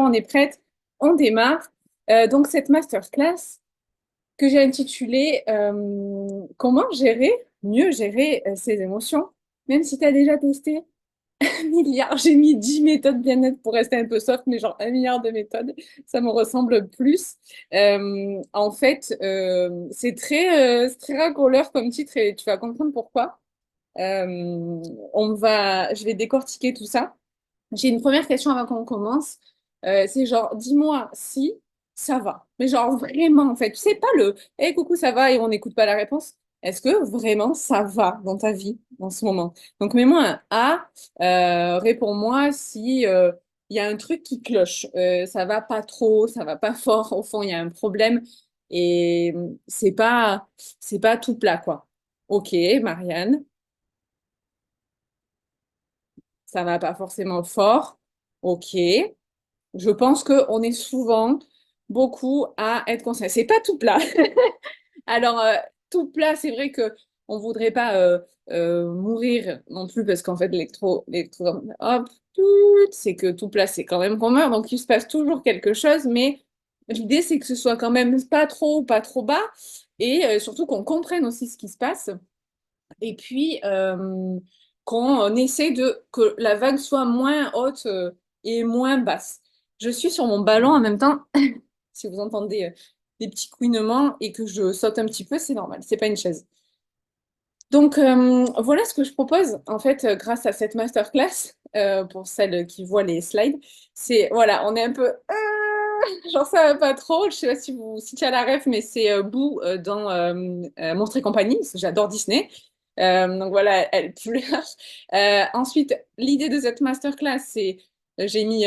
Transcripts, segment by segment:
on est prête, on démarre. Donc, cette masterclass que j'ai intitulée Comment gérer, mieux gérer ses émotions, même si tu as déjà testé un milliard, j'ai mis 10 méthodes bien-être pour rester un peu soft, mais genre un milliard de méthodes, ça me ressemble plus. En fait, c'est très racoleur comme titre et tu vas comprendre pourquoi. Je vais décortiquer tout ça. J'ai une première question avant qu'on commence. C'est genre, dis-moi si ça va. Mais genre vraiment, en fait, tu sais pas hey, coucou, ça va et on n'écoute pas la réponse. Est-ce que vraiment ça va dans ta vie en ce moment? Donc, mets-moi un A. Réponds-moi si il y a un truc qui cloche. Ça va pas trop, ça va pas fort. Au fond, il y a un problème et c'est pas tout plat, quoi. Ok, Marianne, ça va pas forcément fort. Ok. Je pense qu'on est souvent beaucoup à être conscient. C'est pas tout plat. Alors, tout plat, c'est vrai que on voudrait pas mourir non plus parce qu'en fait, hop, tout, c'est que tout plat, c'est quand même qu'on meurt. Donc, il se passe toujours quelque chose, mais l'idée, c'est que ce soit quand même pas trop ou pas trop bas et surtout qu'on comprenne aussi ce qui se passe. Et puis, qu'on essaie que la vague soit moins haute et moins basse. Je suis sur mon ballon en même temps. Si vous entendez des petits couinements et que je saute un petit peu, c'est normal, c'est pas une chaise. Donc voilà ce que je propose en fait grâce à cette masterclass pour celles qui voient les slides. C'est voilà, on est un peu genre ça va pas trop. Je sais pas si tu as la ref, mais c'est Boo dans Monstres et compagnie. Parce que j'adore Disney. Donc voilà, elle pleure. Ensuite, l'idée de cette masterclass, c'est j'ai mis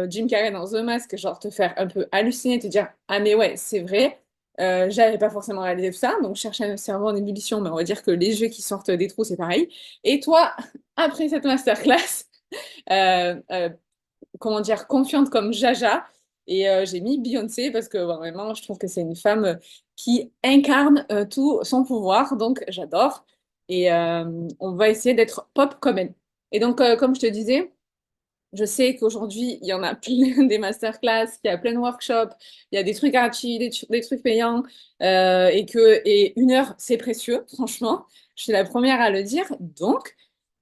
Jim Carrey dans The Mask, genre te faire un peu halluciner, te dire ah mais ouais, c'est vrai. J'avais pas forcément réalisé tout ça, donc je cherchais un cerveau en ébullition, mais on va dire que les jeux qui sortent des trous, c'est pareil. Et toi, après cette masterclass, euh, euh, comment dire, confiante comme Jaja, et j'ai mis Beyoncé parce que vraiment, je trouve que c'est une femme qui incarne tout son pouvoir, donc j'adore. Et on va essayer d'être pop comme elle. Et donc, comme je te disais, je sais qu'aujourd'hui, il y en a plein des masterclass, qu'il y a plein de workshops, il y a des trucs gratuits, des trucs payants, et 1 heure, c'est précieux, franchement. Je suis la première à le dire. Donc,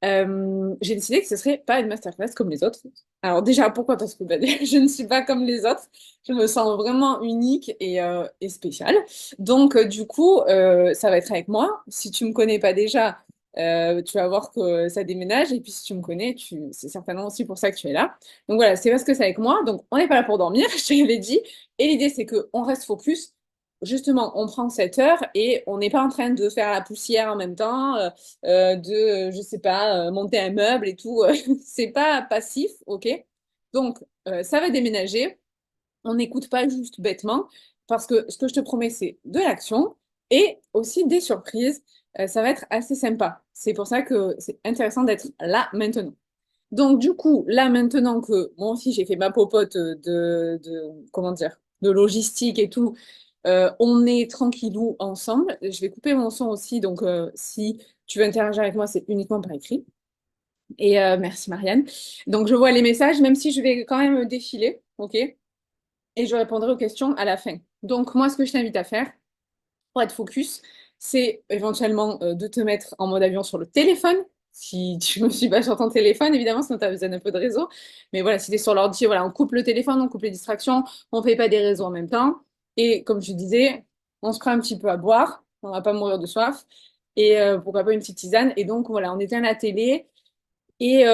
j'ai décidé que ce serait pas une masterclass comme les autres. Alors déjà, pourquoi? Parce que bah, je ne suis pas comme les autres. Je me sens vraiment unique et spéciale. Donc, du coup, ça va être avec moi. Si tu me connais pas déjà, tu vas voir que ça déménage. Et puis, si tu me connais, c'est certainement aussi pour ça que tu es là. Donc voilà, c'est parce que c'est avec moi. Donc, on n'est pas là pour dormir, je te l'ai dit. Et l'idée, c'est qu'on reste focus. Justement, on prend 7 heures et on n'est pas en train de faire la poussière en même temps, je sais pas, monter un meuble et tout. C'est pas passif, ok? Donc, ça va déménager. On n'écoute pas juste bêtement, parce que ce que je te promets, c'est de l'action et aussi des surprises. Ça va être assez sympa. C'est pour ça que c'est intéressant d'être là maintenant. Donc, du coup, là maintenant que moi aussi j'ai fait ma popote comment dire, de logistique et tout, on est tranquillou ensemble. Je vais couper mon son aussi, donc si tu veux interagir avec moi, c'est uniquement par écrit. Et merci Marianne. Donc, je vois les messages, même si je vais quand même défiler, ok? Et je répondrai aux questions à la fin. Donc, moi, ce que je t'invite à faire pour être focus, c'est éventuellement de te mettre en mode avion sur le téléphone. Si tu ne me suis pas sur ton téléphone, évidemment, sinon tu as besoin d'un peu de réseau. Mais voilà, si tu es sur l'ordi, voilà, on coupe le téléphone, on coupe les distractions, on ne fait pas des réseaux en même temps. Et comme je disais, on se prend un petit peu à boire, on ne va pas mourir de soif. Et pourquoi pas une petite tisane. Et donc, voilà, on éteint la télé. Et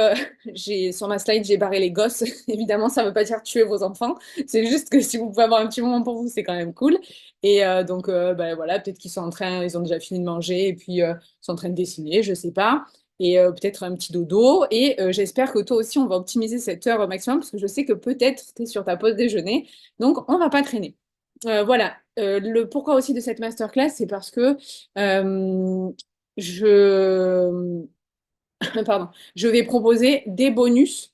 sur ma slide, j'ai barré les gosses. Évidemment, ça ne veut pas dire tuer vos enfants. C'est juste que si vous pouvez avoir un petit moment pour vous, c'est quand même cool. Et donc, ben voilà, peut-être qu'ils sont ils ont déjà fini de manger et puis ils sont en train de dessiner, je sais pas. Et peut-être un petit dodo. Et j'espère que toi aussi, on va optimiser cette heure au maximum parce que je sais que peut-être tu es sur ta pause déjeuner. Donc, on va pas traîner. Voilà. Le pourquoi aussi de cette masterclass, c'est parce que euh, je pardon, je vais proposer des bonus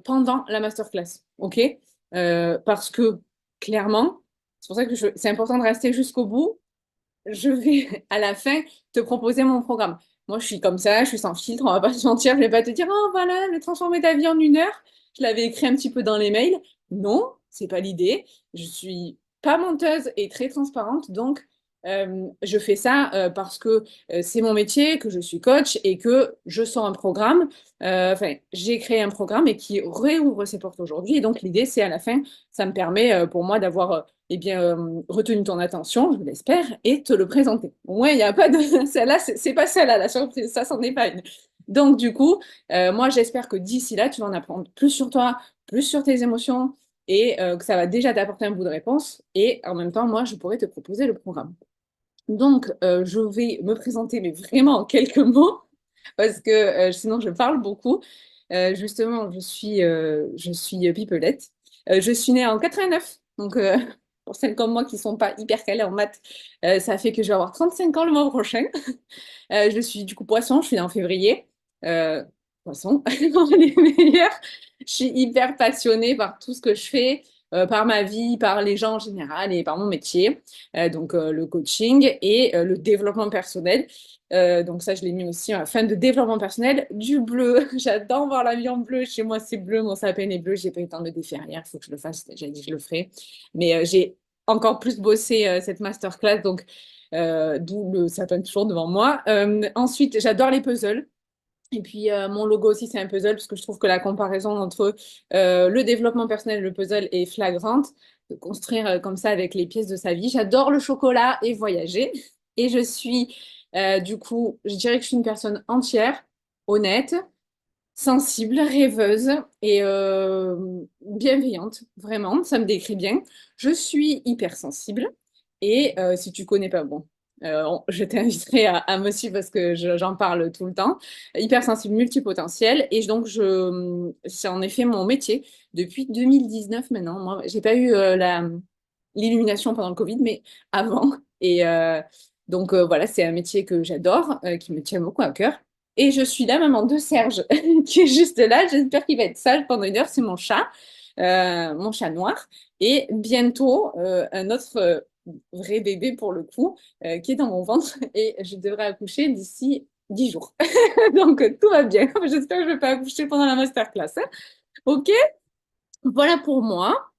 pendant la masterclass, ok? Parce que clairement, c'est pour ça que c'est important de rester jusqu'au bout. Je vais à la fin te proposer mon programme. Moi, je suis comme ça, je suis sans filtre, on va pas se mentir, je vais pas te dire, oh voilà, le transformer ta vie en 1 heure. Je l'avais écrit un petit peu dans les mails, non, c'est pas l'idée. Je suis pas menteuse et très transparente, donc je fais ça parce que c'est mon métier, que je suis coach et que je sors un programme. Enfin, j'ai créé un programme et qui réouvre ses portes aujourd'hui. Et donc l'idée, c'est à la fin, ça me permet pour moi d'avoir eh bien retenu ton attention, je l'espère, et te le présenter. Au moins, il n'y a pas de celle-là, c'est pas celle-là la surprise, ça, c'en est pas une. Donc du coup, moi, j'espère que d'ici là, tu vas en apprendre plus sur toi, plus sur tes émotions et que ça va déjà t'apporter un bout de réponse. Et en même temps, moi, je pourrais te proposer le programme. Donc, je vais me présenter, mais vraiment en quelques mots, parce que sinon, je parle beaucoup. Justement, je suis Pipelette. Je suis née en 89, donc pour celles comme moi qui ne sont pas hyper calées en maths, ça fait que je vais avoir 35 ans le mois prochain. Je suis du coup poisson, je suis née en février. Poisson, on est meilleurs. Je suis hyper passionnée par tout ce que je fais, par ma vie, par les gens en général et par mon métier. Donc le coaching et le développement personnel. Donc ça, je l'ai mis aussi à fin de développement personnel. Du bleu, j'adore voir la vie en bleu. Chez moi, c'est bleu, mon sapin est bleu. J'ai pas eu le temps de le défaire hier, il faut que je le fasse. J'ai dit que je le ferai. Mais j'ai encore plus bossé cette masterclass. Donc d'où le sapin toujours devant moi. Ensuite, j'adore les puzzles. Et puis, mon logo aussi, c'est un puzzle, parce que je trouve que la comparaison entre le développement personnel et le puzzle est flagrante. De construire comme ça avec les pièces de sa vie. J'adore le chocolat et voyager. Et je suis, du coup, je dirais que je suis une personne entière, honnête, sensible, rêveuse et bienveillante, vraiment, ça me décrit bien. Je suis hypersensible et si tu connais pas, bon, je t'inviterai à me suivre parce que j'en parle tout le temps. Hypersensible multipotentiel et donc c'est en effet mon métier depuis 2019 maintenant. Moi, j'ai pas eu l'illumination pendant le Covid, mais avant. Et donc voilà, c'est un métier que j'adore, qui me tient beaucoup à cœur. Et je suis la maman de Serge, qui est juste là. J'espère qu'il va être sage pendant une heure. C'est mon chat noir. Et bientôt, un autre vrai bébé pour le coup, qui est dans mon ventre. Et je devrais accoucher d'ici 10 jours. Donc, tout va bien. J'espère que je ne vais pas accoucher pendant la masterclass, hein. OK, voilà pour moi.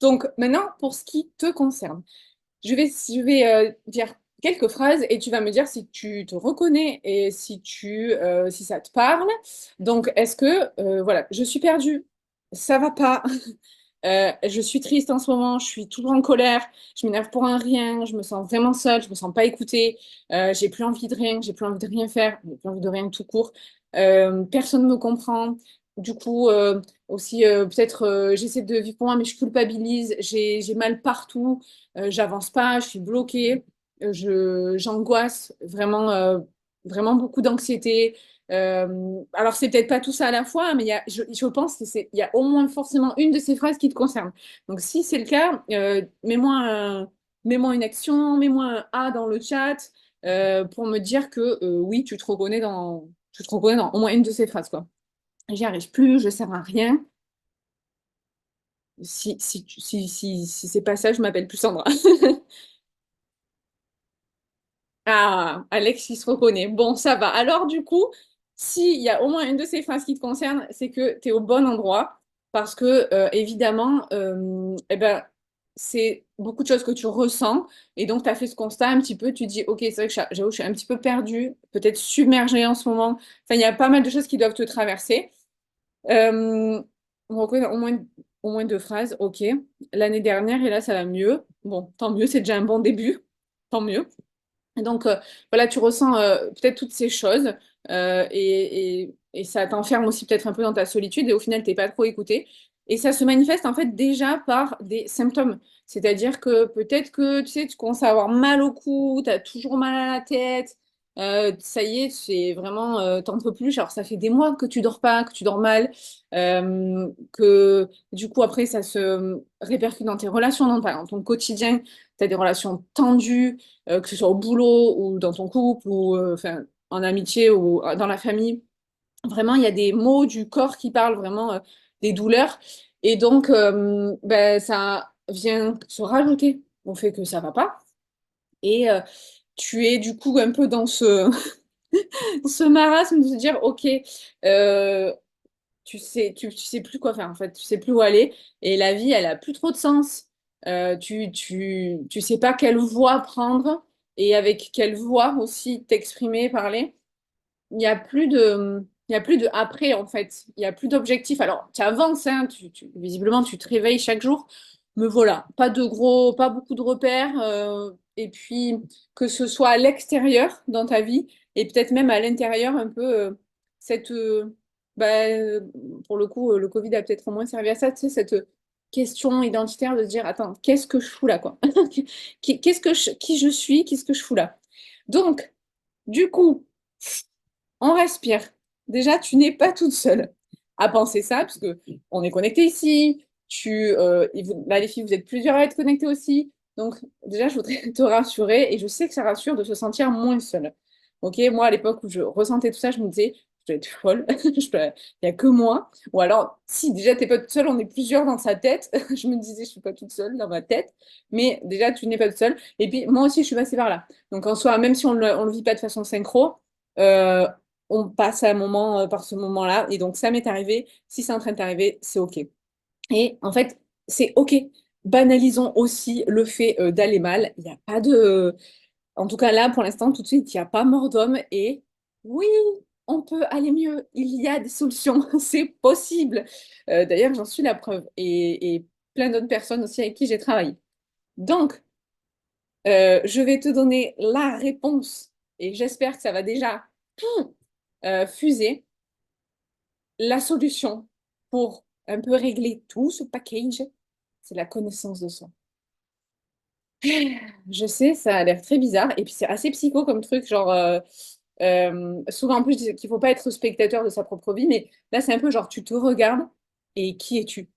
Donc, maintenant, pour ce qui te concerne. Je vais dire quelques phrases et tu vas me dire si tu te reconnais et si ça te parle. Donc, est-ce que, voilà, je suis perdue, ça va pas, je suis triste en ce moment, je suis toujours en colère, je m'énerve pour un rien, je me sens vraiment seule, je me sens pas écoutée, j'ai plus envie de rien, j'ai plus envie de rien faire, j'ai plus envie de rien tout court. Personne ne me comprend. Du coup, aussi, peut-être j'essaie de vivre pour moi, mais je culpabilise, j'ai mal partout, j'avance pas, je suis bloquée, j'angoisse vraiment, vraiment beaucoup d'anxiété. Alors, c'est peut-être pas tout ça à la fois, mais je pense il y a au moins forcément une de ces phrases qui te concerne. Donc, si c'est le cas, mets-moi une action, mets-moi un A dans le chat pour me dire que oui, tu te reconnais dans au moins une de ces phrases, quoi. J'y arrive plus, je sers à rien. Si c'est pas ça, je m'appelle plus Sandra. Ah, Alex, il se reconnaît. Bon, ça va. Alors, du coup, s'il y a au moins une de ces phrases qui te concerne, c'est que tu es au bon endroit. Parce que, évidemment, eh ben, c'est beaucoup de choses que tu ressens. Et donc, tu as fait ce constat un petit peu. Tu dis, OK, c'est vrai que j'avoue, je suis un petit peu perdue, peut-être submergée en ce moment. Enfin, il y a pas mal de choses qui doivent te traverser. Euh, on reconnaît au moins deux phrases. OK. L'année dernière, et là, ça va mieux. Bon, tant mieux, c'est déjà un bon début. Tant mieux. Et donc, voilà, tu ressens peut-être toutes ces choses et ça t'enferme aussi peut-être un peu dans ta solitude et au final, tu n'es pas trop écouté. Et ça se manifeste en fait déjà par des symptômes. C'est-à-dire que peut-être que tu sais, tu commences à avoir mal au cou, tu as toujours mal à la tête, ça y est, c'est vraiment, t'en peux plus. Alors, ça fait des mois que tu dors pas, que tu dors mal, que du coup, après, ça se répercute dans tes relations, dans ton quotidien. Tu as des relations tendues que ce soit au boulot ou dans ton couple ou enfin, en amitié ou dans la famille. Vraiment, il y a des mots du corps qui parlent vraiment des douleurs. Et donc, ben, ça vient se rajouter au fait que ça va pas. Et tu es du coup un peu dans ce marasme de se dire, OK, euh, tu sais plus quoi faire en fait, tu sais plus où aller et la vie, elle a plus trop de sens. Tu sais pas quelle voie prendre et avec quelle voix aussi t'exprimer, parler. Il y a plus de après en fait. Il y a plus d'objectif. Alors, tu avances, hein, visiblement, tu te réveilles chaque jour. Mais voilà, pas beaucoup de repères. Et puis, que ce soit à l'extérieur dans ta vie et peut-être même à l'intérieur, un peu cette. Bah, euh, pour le coup, le Covid a peut-être au moins servi à ça, tu sais, cette question identitaire de se dire, attends, qu'est-ce que je fous là, quoi? Qui je suis, qu'est-ce que je fous là? Donc, du coup, on respire. Déjà, tu n'es pas toute seule à penser ça, parce que on est connecté ici. Là, les filles, vous êtes plusieurs à être connectés aussi. Donc, déjà, je voudrais te rassurer, et je sais que ça rassure de se sentir moins seule. Ok, moi, à l'époque où je ressentais tout ça, je me disais, je dois être folle, il n'y a que moi. Ou alors, si déjà, tu n'es pas toute seule, on est plusieurs dans sa tête. Je me disais, je ne suis pas toute seule dans ma tête. Mais déjà, tu n'es pas toute seule. Et puis, moi aussi, je suis passée par là. Donc, en soi, même si on le vit pas de façon synchro, euh, on passe à un moment par ce moment-là. Et donc, ça m'est arrivé. Si c'est en train de t'arriver, c'est OK. Et en fait, c'est OK. Banalisons aussi le fait d'aller mal. Il n'y a pas de... En tout cas, là, pour l'instant, tout de suite, il n'y a pas mort d'homme. Et oui, on peut aller mieux. Il y a des solutions. C'est possible. D'ailleurs, j'en suis la preuve. Et plein d'autres personnes aussi avec qui j'ai travaillé. Donc, je vais te donner la réponse. Et j'espère que ça va déjà fuser la solution pour un peu régler tout ce package, c'est la connaissance de soi. Je sais, ça a l'air très bizarre et puis c'est assez psycho comme truc, genre souvent en plus je dis qu'il faut pas être spectateur de sa propre vie, mais là c'est un peu genre tu te regardes et qui es-tu?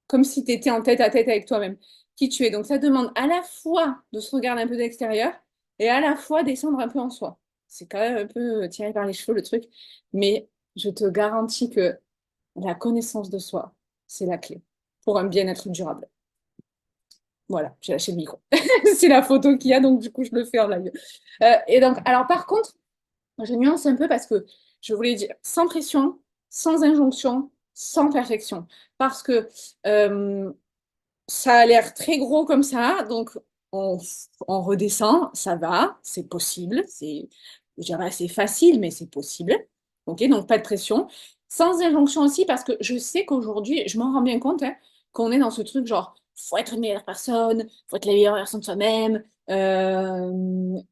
Comme si tu étais en tête à tête avec toi-même, qui tu es. Donc ça demande à la fois de se regarder un peu d'extérieur et à la fois descendre un peu en soi. C'est quand même un peu tiré par les cheveux le truc, mais je te garantis que la connaissance de soi, c'est la clé pour un bien-être durable. Voilà, j'ai lâché le micro. C'est la photo qu'il y a, donc du coup, je le fais en live. Et donc, alors par contre, je nuance un peu parce que je voulais dire sans pression, sans injonction, sans perfection. Parce que ça a l'air très gros comme ça, donc on, on redescend, ça va, c'est possible, je dirais, c'est facile, mais c'est possible. Ok, donc pas de pression. Sans injonction aussi, parce que je sais qu'aujourd'hui, je m'en rends bien compte, hein, qu'on est dans ce truc genre, faut être une meilleure personne, faut être la meilleure version de soi-même,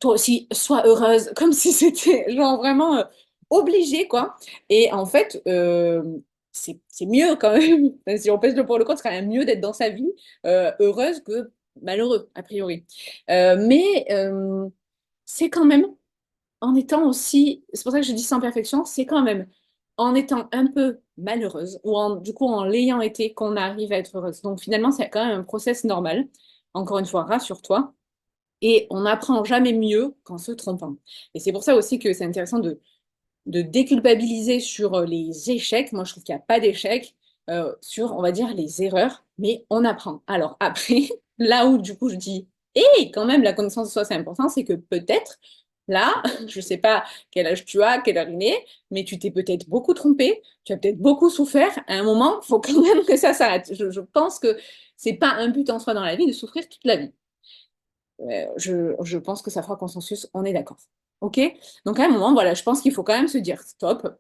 toi aussi, sois heureuse, comme si c'était genre vraiment obligé, quoi. Et en fait, c'est mieux quand même, si on pèse le pour le contre, c'est quand même mieux d'être dans sa vie heureuse que malheureux, a priori. Mais c'est quand même en étant aussi, c'est pour ça que je dis sans perfection, c'est quand même en étant un peu malheureuse, ou du coup en l'ayant été, qu'on arrive à être heureuse. Donc finalement, c'est quand même un process normal. Encore une fois, rassure-toi. Et on n'apprend jamais mieux qu'en se trompant. Et c'est pour ça aussi que c'est intéressant de déculpabiliser sur les échecs. Moi, je trouve qu'il n'y a pas d'échecs sur, on va dire, les erreurs, mais on apprend. Alors après, là où du coup je dis, et quand même, la connaissance de soi, c'est important, c'est que peut-être, là, je ne sais pas quel âge tu as, quelle heure il est, mais tu t'es peut-être beaucoup trompé, tu as peut-être beaucoup souffert. À un moment, il faut quand même que ça s'arrête. Je pense que c'est pas un but en soi dans la vie de souffrir toute la vie. Je pense que ça fera consensus, on est d'accord. OK? Donc à un moment, voilà, je pense qu'il faut quand même se dire stop.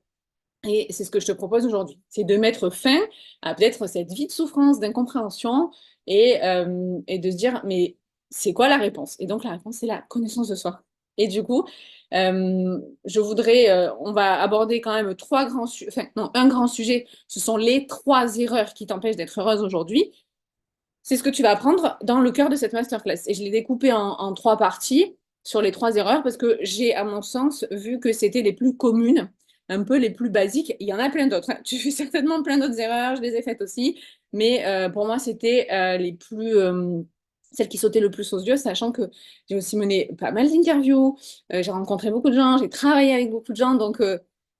Et c'est ce que je te propose aujourd'hui. C'est de mettre fin à peut-être cette vie de souffrance, d'incompréhension et de se dire, mais c'est quoi la réponse? Et donc la réponse, c'est la connaissance de soi. Et du coup, on va aborder quand même enfin non, un grand sujet. Ce sont les 3 erreurs qui t'empêchent d'être heureuse aujourd'hui. C'est ce que tu vas apprendre dans le cœur de cette masterclass. Et je l'ai découpé en 3 parties sur les 3 erreurs parce que j'ai, à mon sens, vu que c'était les plus communes, un peu les plus basiques. Il y en a plein d'autres, hein. Tu fais certainement plein d'autres erreurs, je les ai faites aussi. Mais pour moi, c'était celles qui sautaient le plus aux yeux, sachant que j'ai aussi mené pas mal d'interviews, j'ai rencontré beaucoup de gens, j'ai travaillé avec beaucoup de gens. Donc,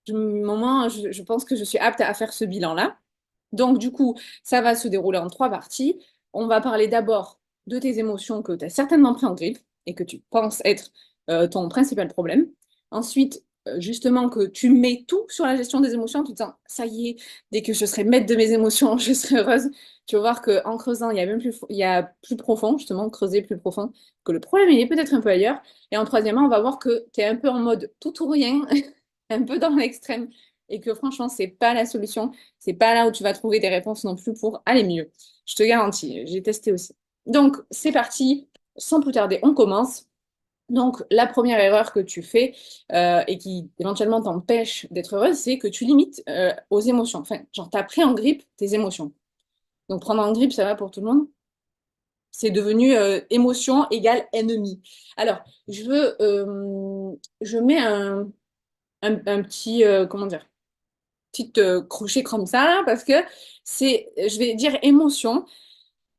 je pense que je suis apte à faire ce bilan-là. Donc, du coup, ça va se dérouler en 3 parties. On va parler d'abord de tes émotions que tu as certainement pris en grippe et que tu penses être ton principal problème. Ensuite, justement que tu mets tout sur la gestion des émotions en te disant, ça y est, dès que je serai maître de mes émotions, je serai heureuse. Tu vas voir qu'en creusant, il y a plus profond, justement, creuser plus profond, que le problème, il est peut-être un peu ailleurs. Et en troisièmement, on va voir que tu es un peu en mode tout ou rien, un peu dans l'extrême, et que franchement, c'est pas la solution. C'est pas là où tu vas trouver des réponses non plus pour aller mieux. Je te garantis, j'ai testé aussi. Donc, c'est parti, sans plus tarder, on commence. Donc, la première erreur que tu fais et qui éventuellement t'empêche d'être heureuse, c'est que tu limites aux émotions. Enfin, genre, tu as pris en grippe tes émotions. Donc, prendre en grippe, ça va pour tout le monde. C'est devenu émotion égale ennemi. Alors, je mets un petit, comment dire, petit crochet comme ça, là, parce que je vais dire émotion,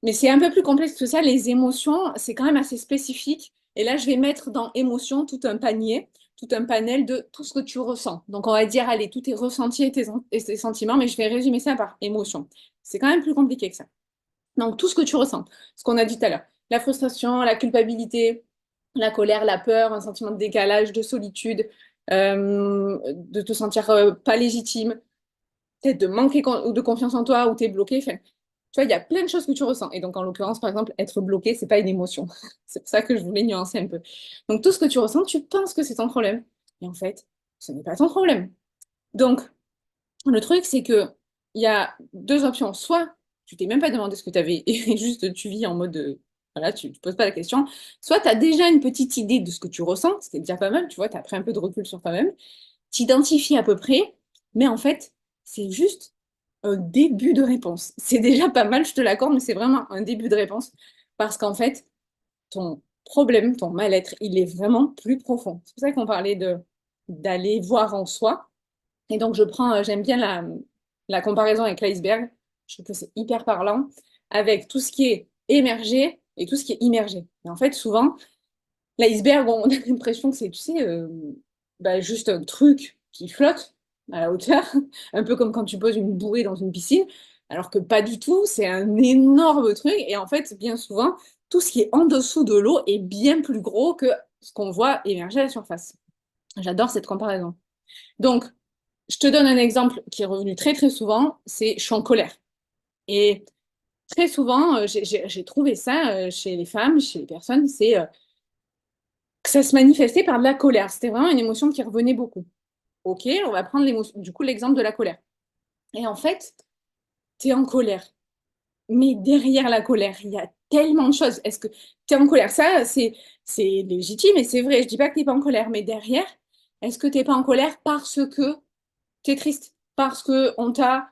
mais c'est un peu plus complexe que ça. Les émotions, c'est quand même assez spécifique. Et là, je vais mettre dans émotion tout un panier, tout un panel de tout ce que tu ressens. Donc, on va dire, allez, tous tes ressentis et tes sentiments, mais je vais résumer ça par émotion. C'est quand même plus compliqué que ça. Donc, tout ce que tu ressens, ce qu'on a dit tout à l'heure, la frustration, la culpabilité, la colère, la peur, un sentiment de décalage, de solitude, de te sentir pas légitime, peut-être de manquer de confiance en toi ou t'es bloqué. Enfin, tu vois, il y a plein de choses que tu ressens. Et donc, en l'occurrence, par exemple, être bloqué, c'est pas une émotion. C'est pour ça que je voulais nuancer un peu. Donc, tout ce que tu ressens, tu penses que c'est ton problème. Et en fait, ce n'est pas ton problème. Donc, le truc, c'est que il y a deux options. Soit tu t'es même pas demandé ce que tu avais et juste tu vis en mode voilà, tu ne poses pas la question. Soit tu as déjà une petite idée de ce que tu ressens, ce qui est déjà pas mal, tu vois, tu as pris un peu de recul sur toi-même, tu identifies à peu près, mais en fait, c'est juste un début de réponse. C'est déjà pas mal, je te l'accorde, mais c'est vraiment un début de réponse parce qu'en fait, ton problème, ton mal-être, il est vraiment plus profond. C'est pour ça qu'on parlait de d'aller voir en soi et donc, j'aime bien la comparaison avec l'iceberg. Je trouve que c'est hyper parlant avec tout ce qui est émergé et tout ce qui est immergé. Et en fait, souvent, l'iceberg, on a l'impression que c'est, tu sais, bah, juste un truc qui flotte à la hauteur, un peu comme quand tu poses une bouée dans une piscine, alors que pas du tout, c'est un énorme truc. Et en fait, bien souvent, tout ce qui est en dessous de l'eau est bien plus gros que ce qu'on voit émerger à la surface. J'adore cette comparaison. Donc, je te donne un exemple qui est revenu très très souvent, c'est je suis en colère. Et très souvent, j'ai trouvé ça chez les femmes, chez les personnes, c'est que ça se manifestait par de la colère. C'était vraiment une émotion qui revenait beaucoup. Ok, on va prendre du coup l'exemple de la colère. Et en fait, tu es en colère. Mais derrière la colère, il y a tellement de choses. Est-ce que tu es en colère? Ça, c'est légitime et c'est vrai. Je dis pas que tu n'es pas en colère, mais derrière, est-ce que tu n'es pas en colère parce que tu es triste parce que on t'a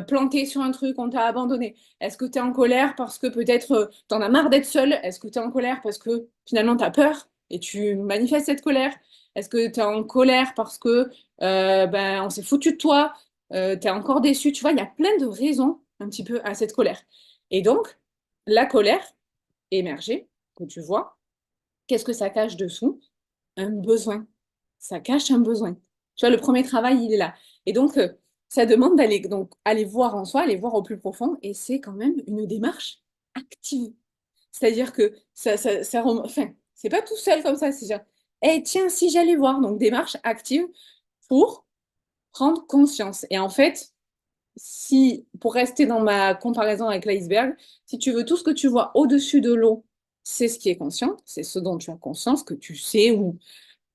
planté sur un truc, on t'a abandonné? Est-ce que tu es en colère parce que peut-être tu en as marre d'être seule? Est-ce que tu es en colère parce que finalement tu as peur et tu manifestes cette colère? Est-ce que tu es en colère parce que ben, on s'est foutu de toi? Tu es encore déçu? Tu vois, il y a plein de raisons un petit peu à cette colère. Et donc, la colère émergée, que tu vois, qu'est-ce que ça cache dessous? Un besoin. Ça cache un besoin. Tu vois, le premier travail, il est là. Et donc, ça demande d'aller donc aller voir en soi, aller voir au plus profond, et c'est quand même une démarche active. C'est-à-dire que enfin, c'est pas tout seul comme ça, c'est genre, eh tiens, si j'allais voir, donc démarche active pour prendre conscience. Et en fait, si, pour rester dans ma comparaison avec l'iceberg, si tu veux tout ce que tu vois au-dessus de l'eau, c'est ce qui est conscient, c'est ce dont tu as conscience, que tu sais ou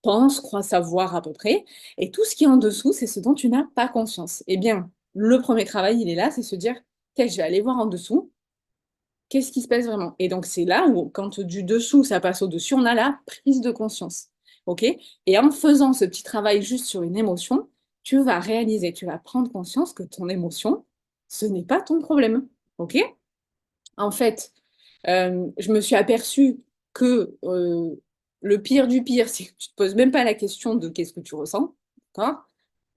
pense, croit savoir à peu près. Et tout ce qui est en dessous, c'est ce dont tu n'as pas conscience. Eh bien, le premier travail, il est là, c'est se dire, ok, je vais aller voir en dessous, qu'est-ce qui se passe vraiment? Et donc, c'est là où, quand du dessous, ça passe au-dessus, on a la prise de conscience. OK? Et en faisant ce petit travail juste sur une émotion, tu vas réaliser, tu vas prendre conscience que ton émotion, ce n'est pas ton problème. OK? En fait, je me suis aperçue que le pire du pire, c'est que tu te poses même pas la question de qu'est-ce que tu ressens, d'accord?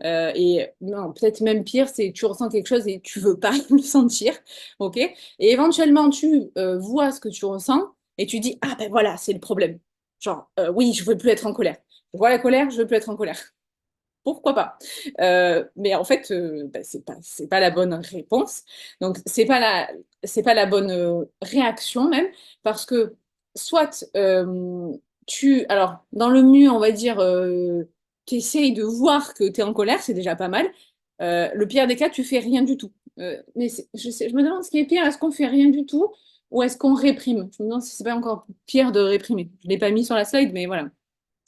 Et non, peut-être même pire, c'est que tu ressens quelque chose et tu veux pas le sentir, ok? Et éventuellement, tu vois ce que tu ressens et tu dis, ah ben voilà, c'est le problème. Genre, oui, je veux plus être en colère. Je vois la colère, je veux plus être en colère. Pourquoi pas? Mais en fait, bah, c'est pas la bonne réponse. Donc, c'est pas la bonne réaction même, parce que soit alors dans le mieux, on va dire. tu essayes de voir que tu es en colère, c'est déjà pas mal. Le pire des cas, tu fais rien du tout. Mais je me demande ce qui est pire, est-ce qu'on fait rien du tout ou est-ce qu'on réprime? Je me demande si c'est pas encore pire de réprimer. Je l'ai pas mis sur la slide, mais voilà.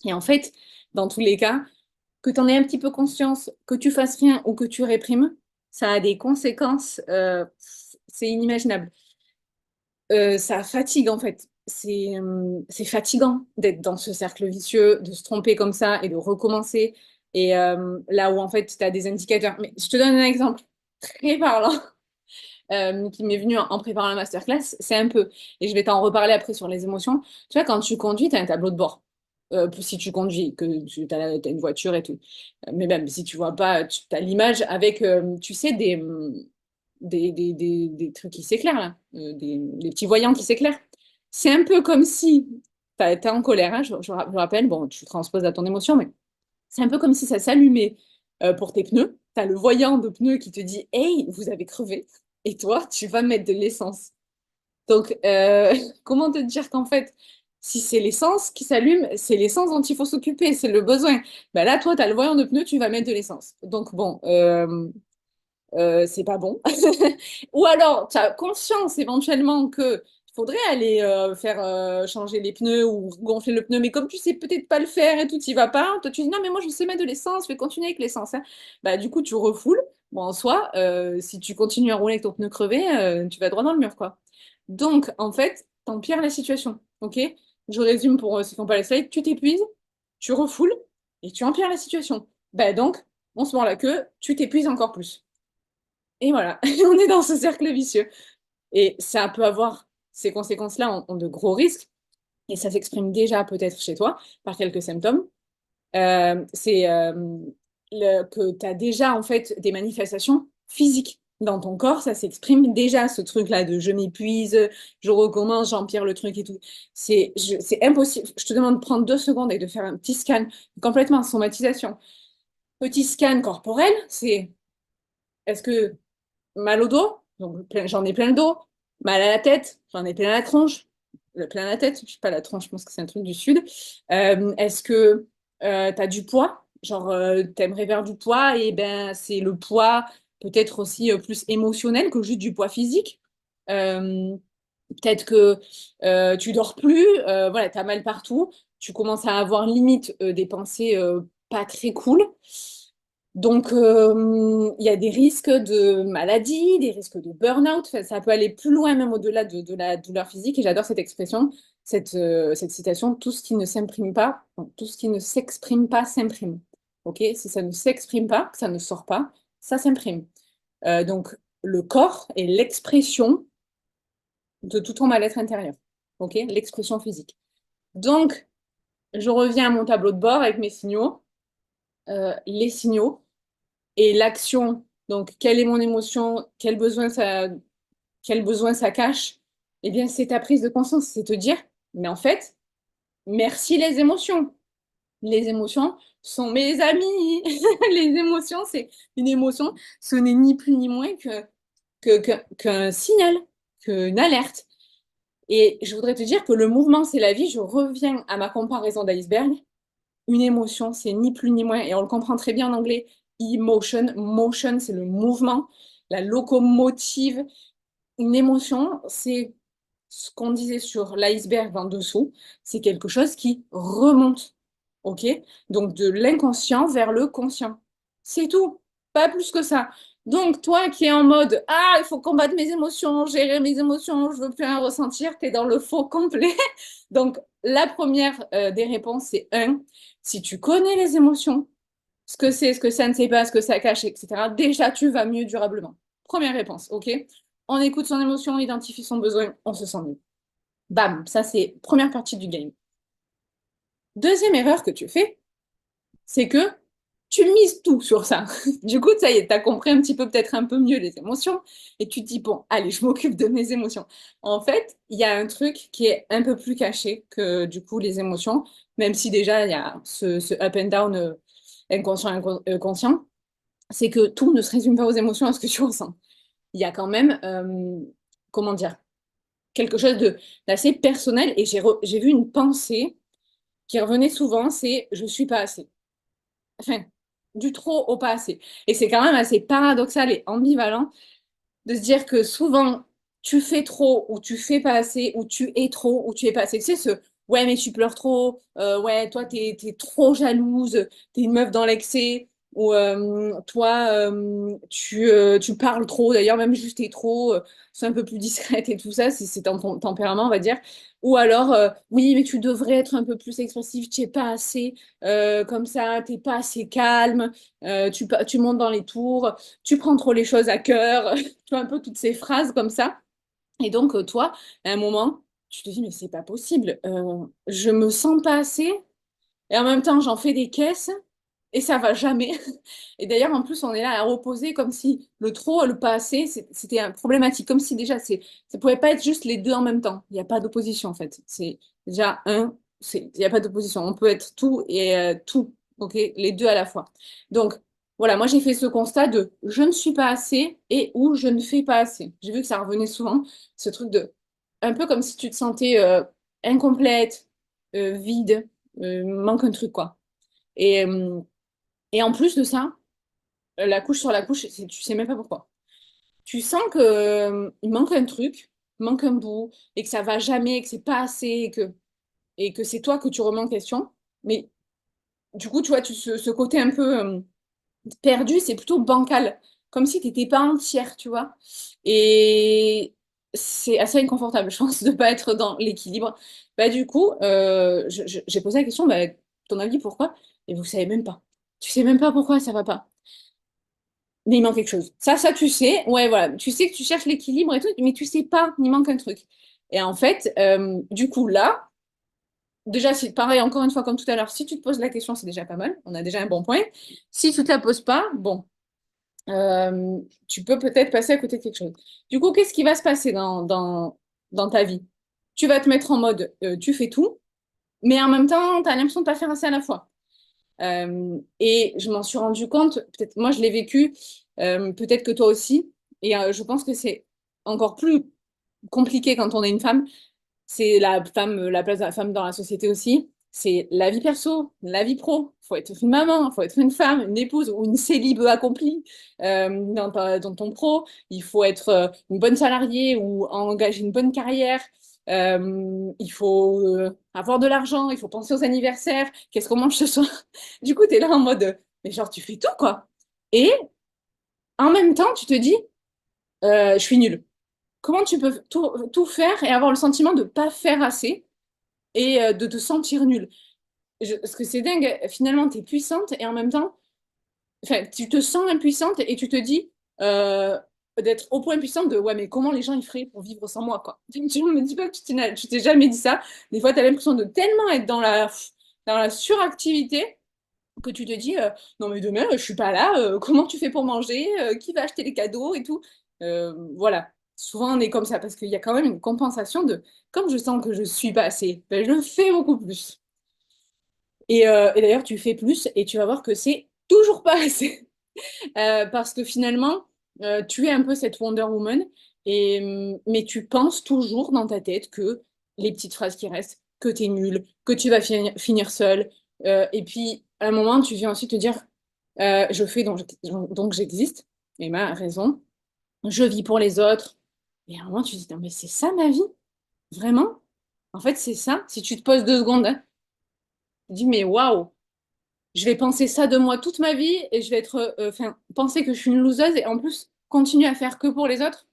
Et en fait, dans tous les cas, que tu en aies un petit peu conscience, que tu fasses rien ou que tu réprimes, ça a des conséquences, c'est inimaginable. Ça fatigue en fait. C'est fatigant d'être dans ce cercle vicieux, de se tromper comme ça et de recommencer. Et là où en fait tu as des indicateurs. Mais je te donne un exemple très parlant qui m'est venu en préparant la masterclass. C'est un peu, et je vais t'en reparler après sur les émotions. Tu vois, quand tu conduis, tu as un tableau de bord. Si tu conduis, que tu as, une voiture et tout. Mais même si tu vois pas, tu as l'image avec, tu sais, des trucs qui s'éclairent, là, des petits voyants qui s'éclairent. C'est un peu comme si tu es en colère, hein, je rappelle, bon, tu transposes à ton émotion, mais c'est un peu comme si ça s'allumait pour tes pneus. Tu as le voyant de pneus qui te dit, hey, vous avez crevé. Et toi, tu vas mettre de l'essence. Donc, comment te dire qu'en fait, si c'est l'essence qui s'allume, c'est l'essence dont il faut s'occuper, c'est le besoin. Ben là, toi, tu as le voyant de pneus, tu vas mettre de l'essence. Donc, bon, c'est pas bon. Ou alors, tu as conscience éventuellement que il faudrait aller faire changer les pneus ou gonfler le pneu, mais comme tu sais peut-être pas le faire et tout, tu vas pas, toi tu dis non, mais moi je sais mettre de l'essence, je vais continuer avec l'essence, hein. Bah, du coup, tu refoules. Bon, en soi, si tu continues à rouler avec ton pneu crevé, tu vas droit dans le mur, quoi. Donc, en fait, t'empires la situation. Ok? Je résume pour ceux qui n'ont pas les slides. Tu t'épuises, tu refoules et tu empires la situation. Bah, donc, on se mord la queue, tu t'épuises encore plus. Et voilà, on est dans ce cercle vicieux. Et ça peut avoir, ces conséquences-là ont de gros risques, et ça s'exprime déjà peut-être chez toi par quelques symptômes. C'est que tu as déjà en fait des manifestations physiques dans ton corps, ça s'exprime déjà ce truc-là de je m'épuise, je recommence, j'empire le truc et tout. C'est impossible. Je te demande de prendre 2 secondes et de faire un petit scan, complètement somatisation. Petit scan corporel, c'est est-ce que mal au dos, donc j'en ai plein le dos. Mal à la tête, j'en ai plein la tronche. Plein la tête, je sais pas la tronche, je pense que c'est un truc du sud. Est-ce que tu as du poids? Genre, t'aimerais perdre du poids et ben c'est le poids peut-être aussi plus émotionnel que juste du poids physique. Euh, Peut-être que tu dors plus, voilà, tu as mal partout, tu commences à avoir limite des pensées pas très cool. Donc, il y a des risques de maladie, des risques de burn-out. Enfin, ça peut aller plus loin, même au-delà de la douleur physique. Et j'adore cette expression, cette citation, tout ce qui ne s'imprime pas, non, tout ce qui ne s'exprime pas s'imprime. OK? Si ça ne s'exprime pas, que ça ne sort pas, ça s'imprime. Donc, le corps est l'expression de tout ton mal-être intérieur. OK? L'expression physique. Donc, je reviens à mon tableau de bord avec mes signaux. Les signaux et l'action. Donc, quelle est mon émotion? Quel besoin ça cache? Eh bien, c'est ta prise de conscience. C'est te dire, mais en fait, merci les émotions. Les émotions sont mes amis. Les émotions, c'est une émotion. Ce n'est ni plus ni moins qu'un signal, qu'une alerte. Et je voudrais te dire que le mouvement, c'est la vie. Je reviens à ma comparaison d'iceberg. Une émotion, c'est ni plus ni moins, et on le comprend très bien en anglais, emotion. Motion, c'est le mouvement, la locomotive. Une émotion, c'est ce qu'on disait sur l'iceberg en dessous, c'est quelque chose qui remonte. OK? Donc de l'inconscient vers le conscient. C'est tout, pas plus que ça. Donc toi qui es en mode ah, il faut combattre mes émotions, gérer mes émotions, je veux plus rien ressentir, tu es dans le faux complet. Donc la première des réponses c'est un, si tu connais les émotions, ce que c'est, ce que ça ne sait pas, ce que ça cache, etc. Déjà tu vas mieux durablement. Première réponse, OK? On écoute son émotion, on identifie son besoin, on se sent mieux. Bam, ça c'est première partie du game. Deuxième erreur que tu fais, c'est que tu mises tout sur ça. Du coup, ça y est, tu as compris un petit peu, peut-être un peu mieux les émotions, et tu te dis, bon, allez, je m'occupe de mes émotions. En fait, il y a un truc qui est un peu plus caché que du coup les émotions, même si déjà il y a ce up and down inconscient, conscient, c'est que tout ne se résume pas aux émotions, à ce que tu ressens. Il y a quand même, comment dire, quelque chose d'assez personnel, et j'ai vu une pensée qui revenait souvent, c'est je suis pas assez. enfin, du trop au pas assez. Et c'est quand même assez paradoxal et ambivalent de se dire que souvent, tu fais trop ou tu fais pas assez, ou tu es trop ou tu es pas assez. Tu sais, ouais, mais tu pleures trop, ouais, toi, t'es trop jalouse, t'es une meuf dans l'excès, ou toi, tu parles trop, d'ailleurs, même juste t'es trop, c'est un peu plus discrète et tout ça, c'est ton tempérament, on va dire. Ou alors, oui, mais tu devrais être un peu plus expressif, tu es pas assez comme ça, t'es pas assez calme, tu montes dans les tours, tu prends trop les choses à cœur, tu vois, un peu toutes ces phrases comme ça. Et donc, toi, à un moment, tu te dis, mais c'est pas possible, je me sens pas assez, et en même temps, j'en fais des caisses, et ça va jamais. Et d'ailleurs, en plus, on est là à opposer comme si le trop et le pas assez, c'était problématique, comme si déjà, ça pouvait pas être juste les deux en même temps. Il n'y a pas d'opposition, en fait. C'est déjà il n'y a pas d'opposition. On peut être tout et tout, ok, les deux à la fois. Donc, voilà, moi, j'ai fait ce constat de je ne suis pas assez et ou je ne fais pas assez. J'ai vu que ça revenait souvent, ce truc de un peu comme si tu te sentais incomplète, vide, manque un truc, quoi. Et, euh, et en plus de ça, la couche sur la couche, tu sais même pas pourquoi. Tu sens que, il manque un truc, il manque un bout, et que ça va jamais, et que c'est pas assez, et que c'est toi que tu remets en question. Mais du coup, tu vois, ce côté un peu perdu, c'est plutôt bancal, comme si tu n'étais pas entière, tu vois. Et c'est assez inconfortable, je pense, de pas être dans l'équilibre. Bah, du coup, j'ai posé la question, bah, ton avis, pourquoi? Et vous savez même pas. Tu sais même pas pourquoi ça va pas. Mais il manque quelque chose. Ça, tu sais. Ouais, voilà. Tu sais que tu cherches l'équilibre et tout, mais tu sais pas, il manque un truc. Et en fait, du coup, là, déjà, c'est pareil, encore une fois, comme tout à l'heure, si tu te poses la question, c'est déjà pas mal. On a déjà un bon point. Si tu te la poses pas, bon, tu peux peut-être passer à côté de quelque chose. Du coup, qu'est-ce qui va se passer dans ta vie? Tu vas te mettre en mode, tu fais tout, mais en même temps, tu as l'impression de pas faire assez à la fois. Et je m'en suis rendu compte, peut-être moi je l'ai vécu, peut-être que toi aussi, et je pense que c'est encore plus compliqué quand on est une femme. C'est la femme, la place de la femme dans la société aussi. C'est la vie perso, la vie pro. Il faut être une maman, il faut être une femme, une épouse ou une célib accomplie dans ton pro. Il faut être une bonne salariée ou engager une bonne carrière. Il faut avoir de l'argent, il faut penser aux anniversaires. Qu'est-ce qu'on mange ce soir? Du coup, tu es là en mode, mais genre, tu fais tout, quoi. Et en même temps, tu te dis, je suis nulle. Comment tu peux tout faire et avoir le sentiment de ne pas faire assez et de te sentir nulle? Parce que c'est dingue, finalement, tu es puissante et en même temps, enfin, tu te sens impuissante et tu te dis d'être au point puissante de ouais, mais comment les gens ils feraient pour vivre sans moi, quoi. Tu ne me dis pas que tu t'es jamais dit ça. Des fois, tu as l'impression de tellement être dans la suractivité que tu te dis non, mais demain, je suis pas là, comment tu fais pour manger, qui va acheter les cadeaux et tout. Voilà. Souvent, on est comme ça parce qu'il y a quand même une compensation de comme je sens que je suis pas assez, ben, je fais beaucoup plus. Et d'ailleurs, tu fais plus et tu vas voir que c'est toujours pas assez. Parce que finalement, tu es un peu cette Wonder Woman, mais tu penses toujours dans ta tête que les petites phrases qui restent, que tu es nulle, que tu vas finir seule. Et puis, à un moment, tu viens aussi te dire, je fais donc j'existe, Emma a raison, je vis pour les autres. Et à un moment, tu te dis, non, mais c'est ça ma vie? Vraiment? En fait, c'est ça. Si tu te poses 2 secondes, hein, tu te dis, mais waouh! Je vais penser ça de moi toute ma vie et je vais être, enfin, penser que je suis une loseuse et en plus continuer à faire que pour les autres,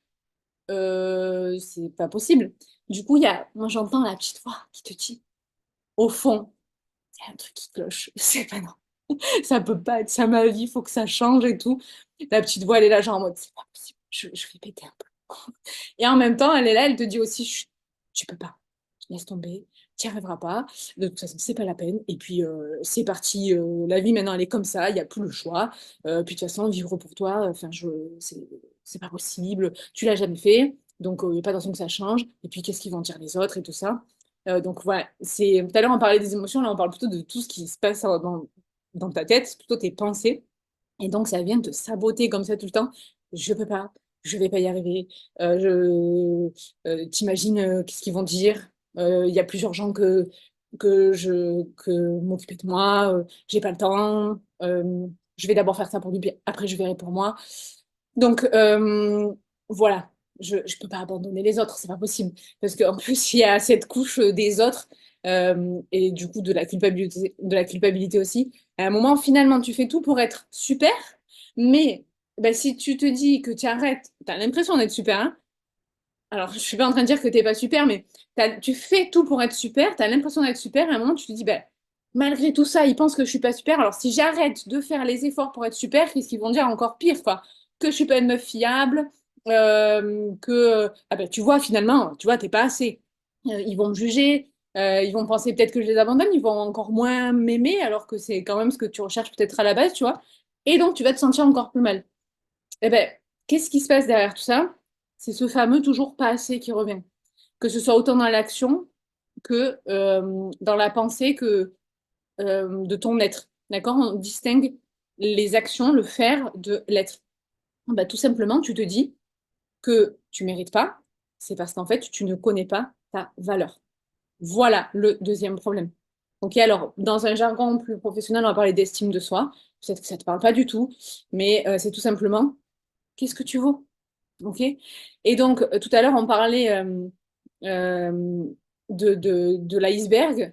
c'est pas possible. Du coup, moi j'entends la petite voix qui te dit, au fond, il y a un truc qui cloche. C'est pas non, ça peut pas être ça ma vie, faut que ça change et tout. La petite voix, elle est là, genre en mode, c'est pas possible, je vais péter un peu. Et en même temps, elle est là, elle te dit aussi, chut, tu peux pas, laisse tomber, tu n'y arriveras pas, de toute façon, c'est pas la peine. Et puis, c'est parti, la vie maintenant, elle est comme ça, il n'y a plus le choix. Puis de toute façon, vivre pour toi, enfin, c'est pas possible, tu l'as jamais fait, donc il n'y a pas de raison que ça change. Et puis, qu'est-ce qu'ils vont dire les autres et tout ça. Donc, voilà, tout à l'heure, on parlait des émotions, là, on parle plutôt de tout ce qui se passe dans ta tête, plutôt tes pensées. Et donc, ça vient te saboter comme ça tout le temps. Je peux pas, je vais pas y arriver. T'imagines qu'est-ce qu'ils vont dire? Il y a plus urgent que m'occuper de moi, j'ai pas le temps, je vais d'abord faire ça pour lui, puis après je verrai pour moi. Donc voilà, je peux pas abandonner les autres, c'est pas possible. Parce qu'en plus, il y a cette couche des autres et du coup de la culpabilité aussi. À un moment, finalement, tu fais tout pour être super, mais bah, si tu te dis que tu arrêtes, tu as l'impression d'être super, hein. Alors, je suis pas en train de dire que t'es pas super, mais tu fais tout pour être super, tu as l'impression d'être super, et à un moment, tu te dis, bah, malgré tout ça, ils pensent que je suis pas super, alors si j'arrête de faire les efforts pour être super, qu'est-ce qu'ils vont dire encore pire, quoi? Que je suis pas une meuf fiable, ah ben, tu vois, finalement, tu vois, t'es pas assez. Ils vont me juger, ils vont penser peut-être que je les abandonne, ils vont encore moins m'aimer, alors que c'est quand même ce que tu recherches peut-être à la base, tu vois. Et donc, tu vas te sentir encore plus mal. Eh ben, qu'est-ce qui se passe derrière tout ça? C'est ce fameux toujours pas assez qui revient. Que ce soit autant dans l'action que dans la pensée que de ton être. D'accord? On distingue les actions, le faire de l'être. Bah, tout simplement, tu te dis que tu mérites pas, c'est parce qu'en fait, tu ne connais pas ta valeur. Voilà le deuxième problème. Ok, alors, dans un jargon plus professionnel, on va parler d'estime de soi. Peut-être que ça ne te parle pas du tout, mais c'est tout simplement qu'est-ce que tu vaux? Ok? Et donc, tout à l'heure, on parlait euh, de l'iceberg.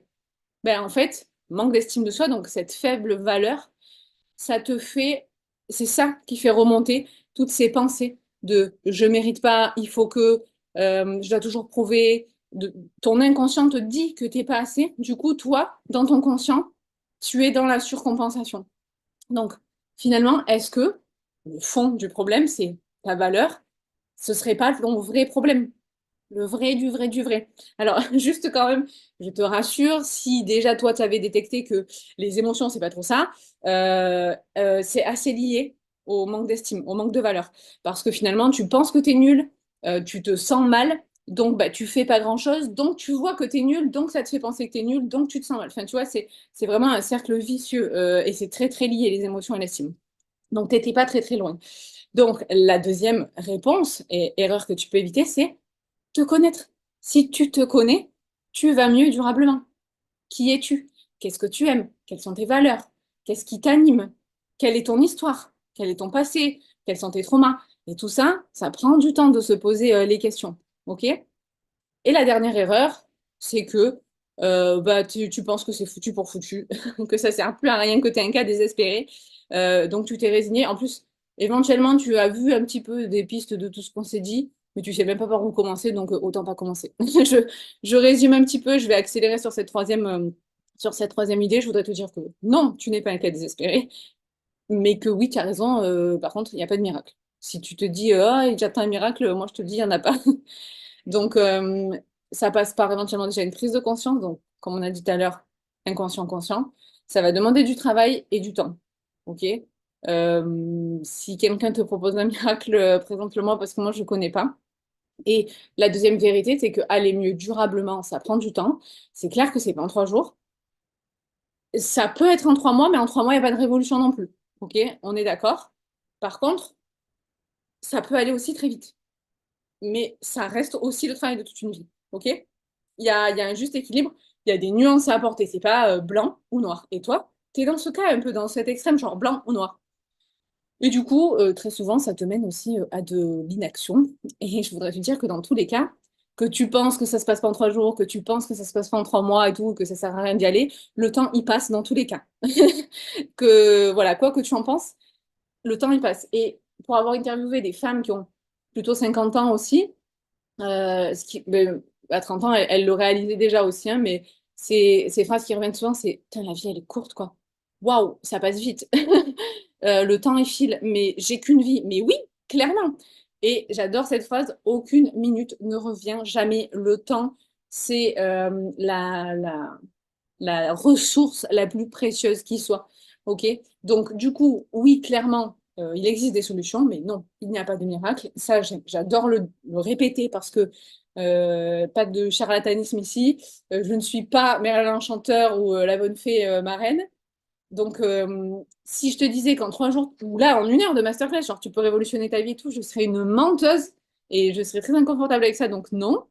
Ben, en fait, manque d'estime de soi, donc cette faible valeur, ça te fait, c'est ça qui fait remonter toutes ces pensées de je mérite pas, il faut que, je dois toujours prouver. Ton inconscient te dit que t'es pas assez. Du coup, toi, dans ton conscient, tu es dans la surcompensation. Donc, finalement, est-ce que le fond du problème, c'est ta valeur? Ce serait pas ton vrai problème. Le vrai du vrai du vrai. Alors, juste quand même, je te rassure, si déjà toi, tu avais détecté que les émotions, c'est pas trop ça, c'est assez lié au manque d'estime, au manque de valeur. Parce que finalement, tu penses que tu es nul, tu te sens mal, donc bah, tu fais pas grand-chose, donc tu vois que tu es nul, donc ça te fait penser que tu es nul, donc tu te sens mal. Enfin, tu vois, c'est vraiment un cercle vicieux et c'est très, très lié, les émotions et l'estime. Donc, t'étais pas très, très loin. Donc, la deuxième réponse et erreur que tu peux éviter, c'est te connaître. Si tu te connais, tu vas mieux durablement. Qui es-tu? Qu'est-ce que tu aimes? Quelles sont tes valeurs? Qu'est-ce qui t'anime? Quelle est ton histoire? Quel est ton passé? Quels sont tes traumas? Et tout ça, ça prend du temps de se poser les questions. OK? Et la dernière erreur, c'est que bah, tu penses que c'est foutu pour foutu, que ça sert plus à rien, que tu es un cas désespéré. Donc tu t'es résigné. En plus, éventuellement, tu as vu un petit peu des pistes de tout ce qu'on s'est dit, mais tu sais même pas par où commencer, donc autant pas commencer. Je résume un petit peu, je vais accélérer sur cette troisième idée. Je voudrais te dire que non, tu n'es pas un cas désespéré, mais que oui, tu as raison. Par contre, il n'y a pas de miracle. Si tu te dis, ah, j'attends un miracle, moi je te le dis, il n'y en a pas. Donc, ça passe par éventuellement déjà une prise de conscience. Donc, comme on a dit tout à l'heure, inconscient, conscient. Ça va demander du travail et du temps. OK? Si quelqu'un te propose un miracle, présente-le-moi parce que moi, je ne connais pas. Et la deuxième vérité, c'est que aller mieux durablement, ça prend du temps. C'est clair que c'est pas en 3 jours. Ça peut être en 3 mois, mais en 3 mois, il n'y a pas de révolution non plus. OK? On est d'accord. Par contre, ça peut aller aussi très vite. Mais ça reste aussi le travail de toute une vie. OK? Il y a un juste équilibre, il y a des nuances à apporter. C'est pas blanc ou noir. Et toi, tu es dans ce cas, un peu dans cet extrême, genre blanc ou noir. Et du coup, très souvent, ça te mène aussi à de l'inaction. Et je voudrais te dire que dans tous les cas, que tu penses que ça se passe pas en 3 jours, que tu penses que ça se passe pas en 3 mois et tout, que ça sert à rien d'y aller, le temps y passe dans tous les cas. Que voilà, quoi que tu en penses, le temps y passe. Et pour avoir interviewé des femmes qui ont plutôt 50 ans aussi, ben, à 30 ans, elle le réalisait déjà aussi, hein, mais ces phrases qui reviennent souvent, c'est putain, la vie, elle est courte, quoi. Waouh, ça passe vite. Le temps, il file, mais j'ai qu'une vie. Mais oui, clairement. Et j'adore cette phrase, aucune minute ne revient jamais. Le temps, c'est la ressource la plus précieuse qui soit. OK? Donc, du coup, oui, clairement, il existe des solutions, mais non, il n'y a pas de miracle. Ça, j'adore le répéter parce que pas de charlatanisme ici. Je ne suis pas Merlin l'Enchanteur ou la bonne fée marraine. Donc, si je te disais qu'en 3 jours, ou là, en 1 heure de masterclass, genre tu peux révolutionner ta vie et tout, je serais une menteuse et je serais très inconfortable avec ça. Donc, non.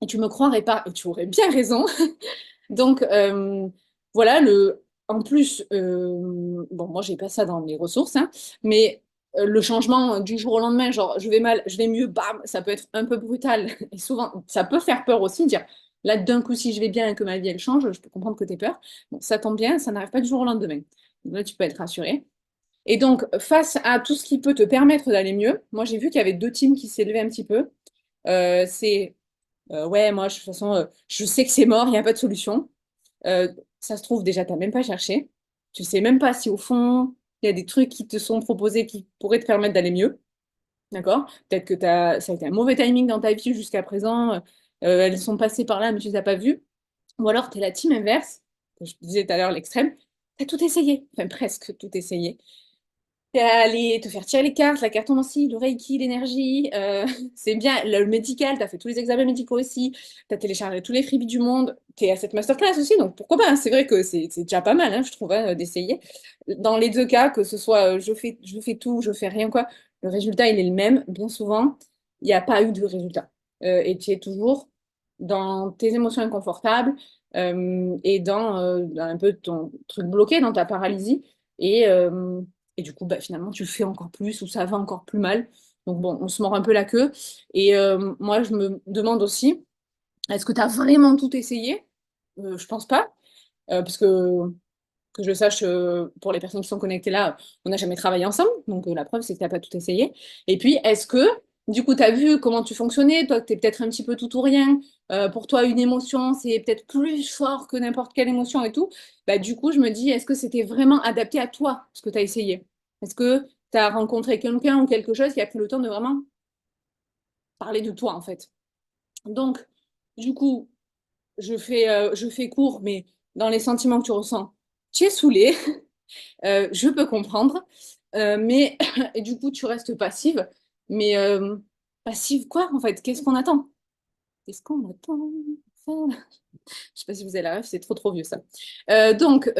Et tu me croirais pas, et tu aurais bien raison. Donc, voilà, en plus, bon, moi, j'ai pas ça dans mes ressources, hein, mais le changement du jour au lendemain, genre, je vais mal, je vais mieux, bam, ça peut être un peu brutal. Et souvent, ça peut faire peur aussi, dire, là, d'un coup, si je vais bien et que ma vie, elle change, je peux comprendre que tu aies peur. Bon, ça tombe bien, ça n'arrive pas du jour au lendemain. Donc là, tu peux être rassuré. Et donc, face à tout ce qui peut te permettre d'aller mieux, moi, j'ai vu qu'il y avait deux teams qui s'élevaient un petit peu. C'est, ouais, moi, de toute façon, je sais que c'est mort, il n'y a pas de solution. Euh, Ça se trouve, déjà, tu n'as même pas cherché. Tu sais même pas si au fond, il y a des trucs qui te sont proposés qui pourraient te permettre d'aller mieux. D'accord? Peut-être que ça a été un mauvais timing dans ta vie jusqu'à présent. Elles sont passées par là, mais tu ne les as pas vues. Ou alors, tu es la team inverse, que je disais tout à l'heure, l'extrême. Tu as tout essayé, enfin presque tout essayé. T'es allé te faire tirer les cartes, la cartomancie, le reiki, l'énergie, c'est bien, le médical, t'as fait tous les examens médicaux aussi, t'as téléchargé tous les freebies du monde, t'es à cette masterclass aussi, donc pourquoi pas, hein. C'est vrai que c'est déjà pas mal, hein, je trouve, hein, d'essayer. Dans les deux cas, que ce soit je fais tout, je fais rien, quoi, le résultat, il est le même. Bien souvent, il n'y a pas eu de résultat. Et tu es toujours dans tes émotions inconfortables et dans un peu ton truc bloqué, dans ta paralysie. Et, euh, et du coup, bah, finalement, tu le fais encore plus ou ça va encore plus mal. Donc bon, on se mord un peu la queue. Et moi, je me demande aussi, est-ce que tu as vraiment tout essayé? Je pense pas. Parce que je sache, pour les personnes qui sont connectées là, on n'a jamais travaillé ensemble. Donc la preuve, c'est que tu n'as pas tout essayé. Et puis, est-ce que, du coup, tu as vu comment tu fonctionnais? Toi, tu es peut-être un petit peu tout ou rien. Pour toi, une émotion, c'est peut-être plus fort que n'importe quelle émotion et tout. Bah, du coup, je me dis, est-ce que c'était vraiment adapté à toi, ce que tu as essayé? Est-ce que tu as rencontré quelqu'un ou quelque chose qui a pris le temps de vraiment parler de toi, en fait? Donc, du coup, je fais court, mais dans les sentiments que tu ressens, tu es saoulé. Je peux comprendre, mais et du coup, tu restes passive. Mais passive quoi, en fait? Qu'est-ce qu'on attend? Qu'est-ce qu'on attend? Enfin, je sais pas si vous avez la ref, c'est trop trop vieux ça. Donc,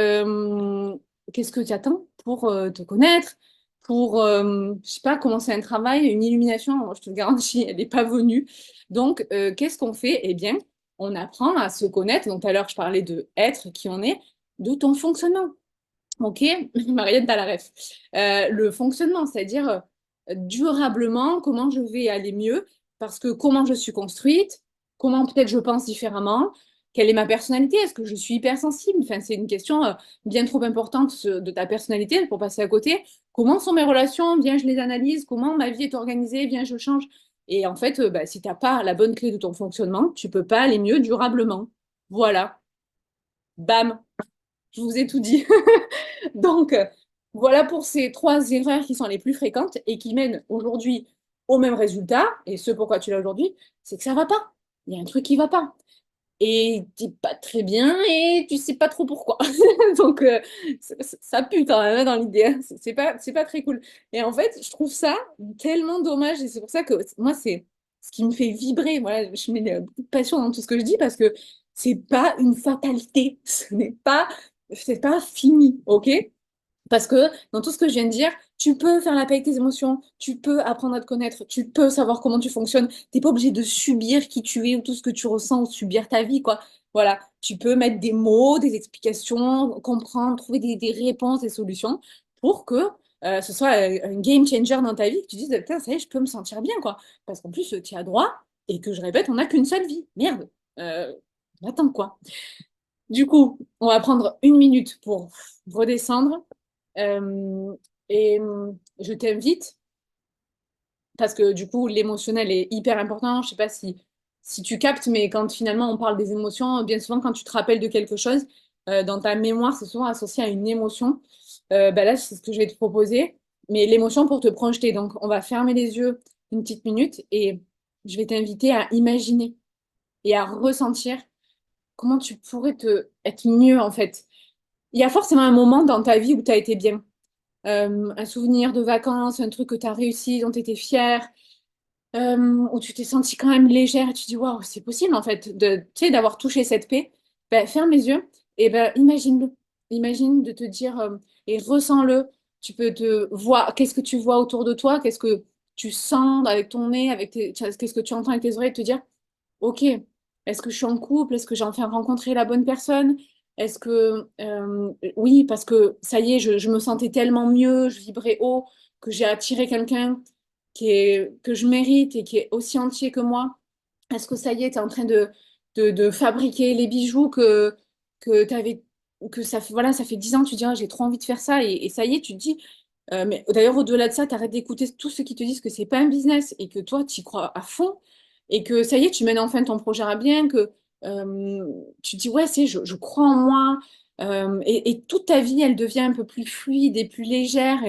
qu'est-ce que tu attends pour te connaître, pour, je sais pas, commencer un travail, une illumination, je te le garantis, elle n'est pas venue. Donc, qu'est-ce qu'on fait? Eh bien, on apprend à se connaître. Donc, tout à l'heure, je parlais de être, qui on est, de ton fonctionnement. Ok, Marianne, t'as la ref. Le fonctionnement, c'est-à-dire durablement comment je vais aller mieux, parce que comment je suis construite, comment peut-être je pense différemment, quelle est ma personnalité, est-ce que je suis hypersensible? Enfin, c'est une question bien trop importante de ta personnalité pour passer à côté. Comment sont mes relations? Bien, je les analyse. Comment ma vie est organisée? Bien, je change. Et en fait, bah, si t'as pas la bonne clé de ton fonctionnement, tu peux pas aller mieux durablement. Voilà, bam, je vous ai tout dit. Donc, voilà pour ces trois erreurs qui sont les plus fréquentes et qui mènent aujourd'hui au même résultat. Et ce pourquoi tu l'as aujourd'hui, c'est que ça va pas. Il y a un truc qui va pas. Et t'es pas très bien et tu sais pas trop pourquoi. Donc, ça pue quand même, hein, dans l'idée, hein. C'est pas très cool. Et en fait, je trouve ça tellement dommage. Et c'est pour ça que moi, c'est ce qui me fait vibrer. Voilà, je mets beaucoup de passion dans tout ce que je dis parce que c'est pas une fatalité. C'est pas fini, ok? Parce que dans tout ce que je viens de dire, tu peux faire la paix avec tes émotions, tu peux apprendre à te connaître, tu peux savoir comment tu fonctionnes. T'es pas obligé de subir qui tu es ou tout ce que tu ressens ou subir ta vie, quoi. Voilà, tu peux mettre des mots, des explications, comprendre, trouver des réponses, des solutions pour que ce soit un game changer dans ta vie, que tu dises, putain, ça y est, je peux me sentir bien, quoi. Parce qu'en plus, tu as droit et que je répète, on n'a qu'une seule vie. Merde. Attends, quoi. Du coup, on va prendre une minute pour redescendre. Euh, et je t'invite, parce que du coup, l'émotionnel est hyper important. Je sais pas si tu captes, mais quand finalement on parle des émotions, bien souvent, quand tu te rappelles de quelque chose, dans ta mémoire, c'est souvent associé à une émotion. Bah là, c'est ce que je vais te proposer, mais l'émotion pour te projeter. Donc, on va fermer les yeux une petite minute et je vais t'inviter à imaginer et à ressentir comment tu pourrais être mieux en fait. Il y a forcément un moment dans ta vie où tu as été bien. Un souvenir de vacances, un truc que tu as réussi, dont tu étais fière, où tu t'es sentie quand même légère et tu dis waouh, c'est possible en fait tu sais, d'avoir touché cette paix. Ben, ferme les yeux et ben, imagine-le. Imagine de te dire et ressens-le. Tu peux te voir, qu'est-ce que tu vois autour de toi, qu'est-ce que tu sens avec ton nez, qu'est-ce que tu entends avec tes oreilles, te dire ok. Est-ce que je suis en couple? Est-ce que j'ai enfin rencontré la bonne personne? Est-ce que oui, parce que ça y est, je me sentais tellement mieux, je vibrais haut, que j'ai attiré quelqu'un que je mérite et qui est aussi entier que moi. Est-ce que ça y est, tu es en train de fabriquer les bijoux que t'avais, que ça fait, voilà, ça fait 10 ans, tu dis, ah, j'ai trop envie de faire ça, et ça y est, tu te dis, mais d'ailleurs, au-delà de ça, tu arrêtes d'écouter tous ceux qui te disent que c'est pas un business et que toi, tu y crois à fond et que ça y est, tu mènes enfin ton projet à bien, que tu te dis, ouais, je crois en moi, et toute ta vie, elle devient un peu plus fluide et plus légère.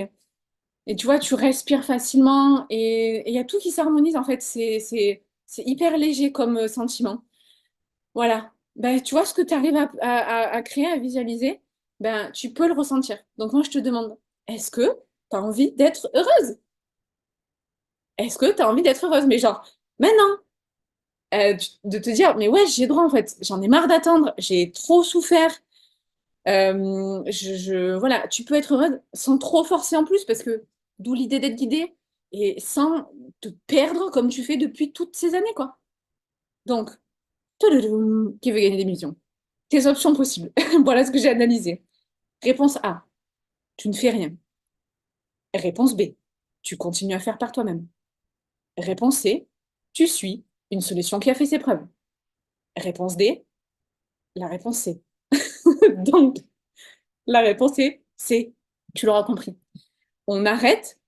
Et tu vois, tu respires facilement et il y a tout qui s'harmonise en fait. C'est hyper léger comme sentiment. Voilà. Ben, tu vois ce que tu arrives à créer, à visualiser, ben, tu peux le ressentir. Donc moi, je te demande, est-ce que tu as envie d'être heureuse? Est-ce que tu as envie d'être heureuse? Mais genre, maintenant, de te dire, mais ouais, j'ai droit en fait. J'en ai marre d'attendre. J'ai trop souffert. Voilà, tu peux être heureuse sans trop forcer en plus, parce que d'où l'idée d'être guidée et sans te perdre comme tu fais depuis toutes ces années, quoi. Donc, toudoudou, qui veut gagner des millions? Tes options possibles. Voilà ce que j'ai analysé. Réponse A, tu ne fais rien. Réponse B, tu continues à faire par toi-même. Réponse C, tu suis une solution qui a fait ses preuves. Réponse D, la réponse C. Donc, la réponse est C. Tu l'auras compris. On arrête.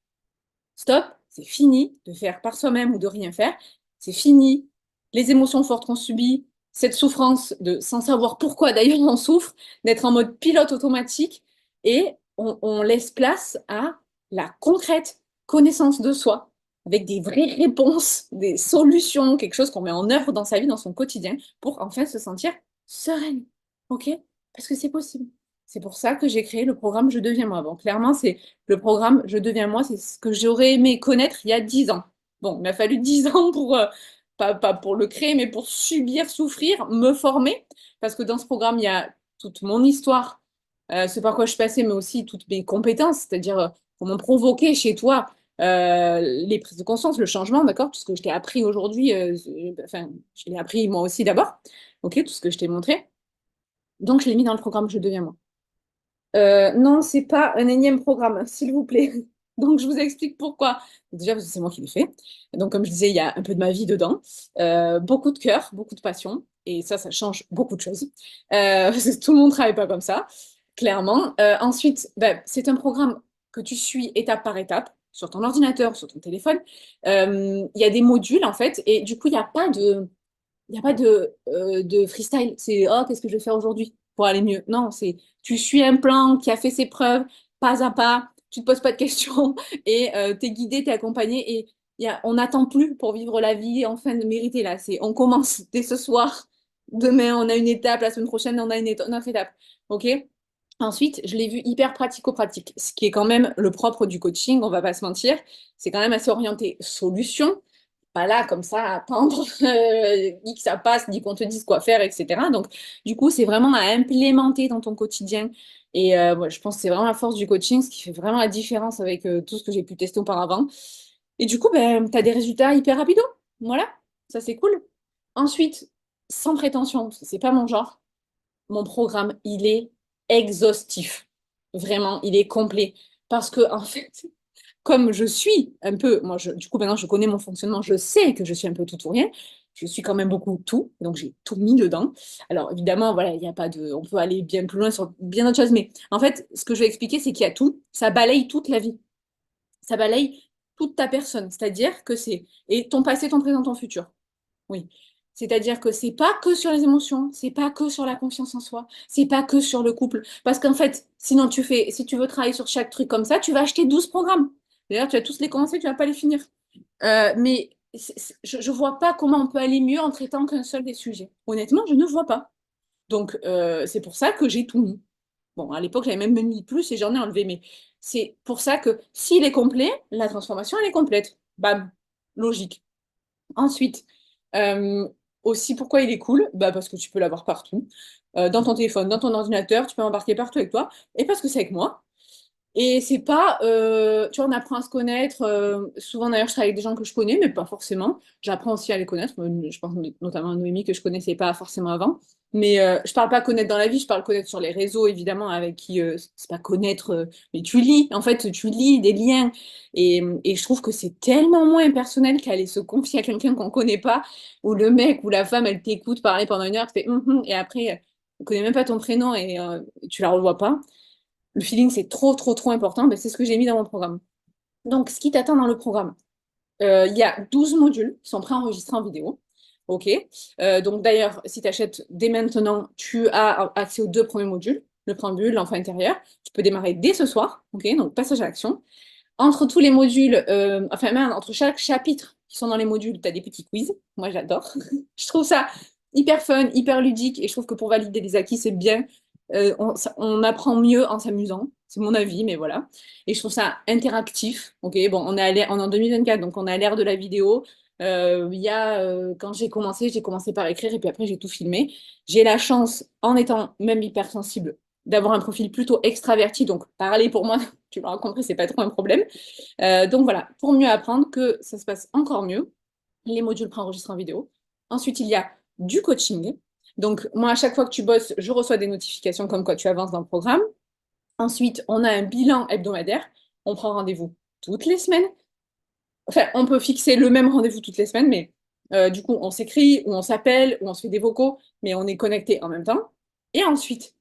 Stop, c'est fini de faire par soi-même ou de rien faire. C'est fini. Les émotions fortes qu'on subit, cette souffrance de sans savoir pourquoi d'ailleurs on souffre, d'être en mode pilote automatique et on laisse place à la concrète connaissance de soi avec des vraies réponses, des solutions, quelque chose qu'on met en œuvre dans sa vie, dans son quotidien pour enfin se sentir sereine. OK? Parce que c'est possible. C'est pour ça que j'ai créé le programme Je deviens moi. Bon, clairement, c'est le programme Je deviens moi, c'est ce que j'aurais aimé connaître il y a 10 ans. Bon, il m'a fallu 10 ans pour, pas pour le créer, mais pour subir, souffrir, me former. Parce que dans ce programme, il y a toute mon histoire, ce par quoi je suis passée, mais aussi toutes mes compétences, c'est-à-dire comment provoquer chez toi les prises de conscience, le changement, d'accord? Tout ce que je t'ai appris aujourd'hui, enfin, je l'ai appris moi aussi d'abord, ok? Tout ce que je t'ai montré. Donc, je l'ai mis dans le programme Je deviens moi. Non, c'est pas un énième programme, s'il vous plaît. Donc, je vous explique pourquoi. Déjà, parce que c'est moi qui l'ai fait. Donc, comme je disais, il y a un peu de ma vie dedans. Beaucoup de cœur, beaucoup de passion. Et ça change beaucoup de choses. Parce que tout le monde ne travaille pas comme ça, clairement. Ensuite, ben, c'est un programme que tu suis étape par étape, sur ton ordinateur, sur ton téléphone. Il y a des modules, en fait. Et du coup, il n'y a pas de freestyle. C'est, oh, qu'est-ce que je vais faire aujourd'hui pour aller mieux? Non, c'est, tu suis un plan qui a fait ses preuves, pas à pas, tu te poses pas de questions et t'es guidé, t'es accompagné et on n'attend plus pour vivre la vie enfin de mériter là. C'est, on commence dès ce soir. Demain, on a une étape. La semaine prochaine, on a une autre étape. OK? Ensuite, je l'ai vu hyper pratico-pratique, ce qui est quand même le propre du coaching, on va pas se mentir. C'est quand même assez orienté solution, pas là comme ça à attendre ni que ça passe, ni qu'on te dise quoi faire, etc. Donc, du coup, c'est vraiment à implémenter dans ton quotidien. Et ouais, je pense que c'est vraiment la force du coaching, ce qui fait vraiment la différence avec tout ce que j'ai pu tester auparavant. Et du coup, ben, tu as des résultats hyper rapides. Voilà, ça c'est cool. Ensuite, sans prétention, parce que c'est pas mon genre, mon programme, il est exhaustif. Vraiment, il est complet. Parce que, en fait, comme je suis un peu, moi, du coup, maintenant, je connais mon fonctionnement, je sais que je suis un peu tout ou rien. Je suis quand même beaucoup tout, donc j'ai tout mis dedans. Alors, évidemment, voilà, il n'y a pas de. On peut aller bien plus loin sur bien d'autres choses, mais en fait, ce que je vais expliquer, c'est qu'il y a tout. Ça balaye toute la vie. Ça balaye toute ta personne. C'est-à-dire que c'est. Et ton passé, ton présent, ton futur. Oui. C'est-à-dire que c'est pas que sur les émotions, c'est pas que sur la confiance en soi, c'est pas que sur le couple. Parce qu'en fait, sinon si tu veux travailler sur chaque truc comme ça, tu vas acheter 12 programmes. D'ailleurs, tu vas tous les commencer, tu vas pas les finir. Mais je vois pas comment on peut aller mieux en traitant qu'un seul des sujets. Honnêtement, je ne vois pas. Donc, c'est pour ça que j'ai tout mis. Bon, à l'époque, j'avais même mis plus et j'en ai enlevé, mais c'est pour ça que s'il est complet, la transformation, elle est complète. Bam, logique. Ensuite, euh, aussi, pourquoi il est cool? Bah, parce que tu peux l'avoir partout. Dans ton téléphone, dans ton ordinateur, tu peux l'embarquer partout avec toi. Et parce que c'est avec moi. Et c'est pas, tu vois, on apprend à se connaître. Souvent, d'ailleurs, je travaille avec des gens que je connais, mais pas forcément. J'apprends aussi à les connaître. Je pense notamment à Noémie que je connaissais pas forcément avant. Mais je parle pas connaître dans la vie, je parle connaître sur les réseaux, évidemment, avec qui c'est pas connaître, mais tu lis. En fait, tu lis des liens. Et je trouve que c'est tellement moins impersonnel qu'aller se confier à quelqu'un qu'on connaît pas, où le mec ou la femme, elle t'écoute parler pendant une heure, tu fais et après, elle connaît même pas ton prénom et tu la revois pas. Le feeling, c'est trop, trop, trop important. Ben, c'est ce que j'ai mis dans mon programme. Donc, ce qui t'attend dans le programme, il y a 12 modules qui sont préenregistrés en vidéo. OK. Donc, d'ailleurs, si tu achètes dès maintenant, tu as accès aux 2 premiers modules, le préambule, l'enfant intérieur. Tu peux démarrer dès ce soir. OK. Donc, passage à l'action. Entre tous les modules, enfin, même entre chaque chapitre qui sont dans les modules, tu as des petits quiz. Moi, j'adore. Je trouve ça hyper fun, hyper ludique, et je trouve que pour valider des acquis, c'est bien. On apprend mieux en s'amusant. C'est mon avis, mais voilà. Et je trouve ça interactif. Ok, bon, on est en 2024, donc on est à l'ère de la vidéo. Quand j'ai commencé par écrire et puis après j'ai tout filmé. J'ai la chance, en étant même hypersensible, d'avoir un profil plutôt extraverti. Donc parler pour moi, tu l'auras compris, c'est pas trop un problème. Donc voilà, pour mieux apprendre, que ça se passe encore mieux, les modules préenregistrés en vidéo. Ensuite, il y a du coaching. Donc moi, à chaque fois que tu bosses, je reçois des notifications comme quoi tu avances dans le programme. Ensuite, on a un bilan hebdomadaire. On prend rendez-vous toutes les semaines. Enfin, on peut fixer le même rendez-vous toutes les semaines, mais du coup, on s'écrit, ou on s'appelle, ou on se fait des vocaux, mais on est connecté en même temps. Et ensuite,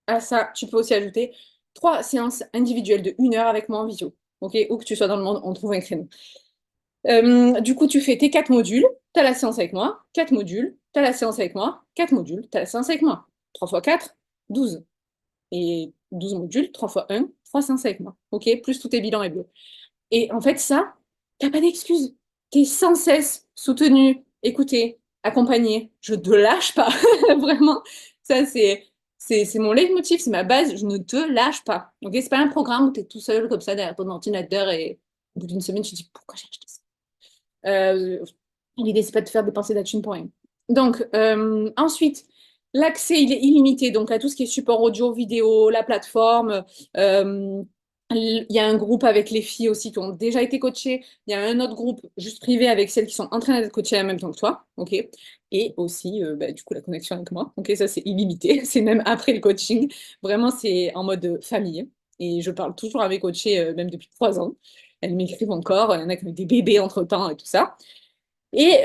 à ça, tu peux aussi ajouter 3 séances individuelles de 1 heure avec moi en visio. Ok, où que tu sois dans le monde, on trouve un créneau. Du coup, tu fais tes 4 modules, tu as la séance avec moi, 4 modules, tu as la séance avec moi, 4 modules, tu as la séance avec moi. 3 fois 4, 12. Et 12 modules, 3 fois 1, 3 séances avec moi. Ok, plus tous tes bilans et bleus. Et en fait, ça, t'as pas d'excuse. Tu es sans cesse soutenu, écouté, accompagné. Je ne te lâche pas. Vraiment, ça, c'est mon leitmotiv, c'est ma base. Je ne te lâche pas. Ok, c'est pas un programme où tu es tout seul comme ça derrière ton ordinateur et au bout d'une semaine, tu te dis pourquoi j'ai acheté ça. Euh, L'idée, c'est pas de te faire dépenser de la thune pour rien. Donc, ensuite, l'accès, il est illimité. Donc, à tout ce qui est support audio, vidéo, la plateforme. euh, il y a un groupe avec les filles aussi qui ont déjà été coachées. Il y a un autre groupe juste privé avec celles qui sont en train d'être coachées en même temps que toi. OK? Et aussi, du coup, la connexion avec moi. OK, ça, c'est illimité. C'est même après le coaching. Vraiment, c'est en mode famille. Et je parle toujours à mes coachées, même depuis 3 ans. Elles m'écrivent encore. Il y en a qui ont eu des bébés entre-temps et tout ça. Et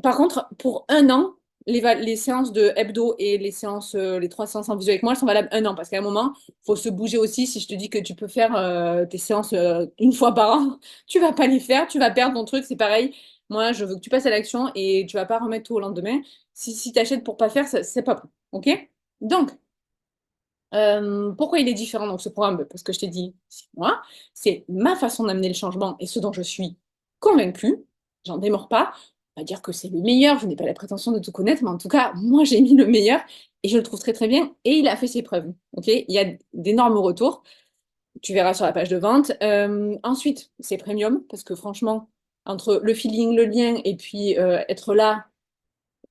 par contre, pour 1 an, les séances de hebdo et les 3 séances en visio avec moi, elles sont valables 1 an. Parce qu'à un moment, il faut se bouger aussi. Si je te dis que tu peux faire tes séances 1 fois par an, tu vas pas les faire, tu vas perdre ton truc. C'est pareil. Moi, je veux que tu passes à l'action et tu vas pas remettre tout au lendemain. Si tu achètes pour pas faire, c'est pas bon. OK? Donc, pourquoi il est différent donc ce programme? Parce que je t'ai dit, c'est moi, c'est ma façon d'amener le changement et ce dont je suis convaincue. J'en démords pas. On va dire que c'est le meilleur, je n'ai pas la prétention de tout connaître, mais en tout cas, moi j'ai mis le meilleur et je le trouve très très bien et il a fait ses preuves. Ok, il y a d'énormes retours. Tu verras sur la page de vente. Ensuite, c'est premium parce que franchement, entre le feeling, le lien et puis être là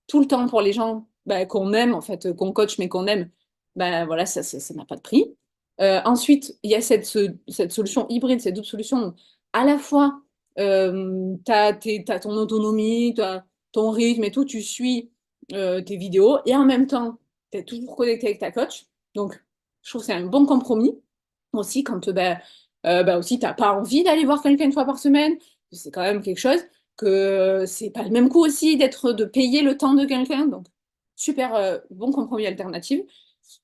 tout le temps pour les gens qu'on aime, en fait, qu'on coach, mais qu'on aime, voilà, ça n'a pas de prix. Ensuite, il y a cette solution hybride, cette double solution où à la fois, t'as ton autonomie, t'as ton rythme et tout, tu suis tes vidéos, et en même temps, tu es toujours connecté avec ta coach. Donc, je trouve que c'est un bon compromis. Aussi, quand aussi, t'as pas envie d'aller voir quelqu'un 1 fois par semaine, c'est quand même quelque chose que c'est pas le même coût aussi de payer le temps de quelqu'un. Donc, super bon compromis alternatif.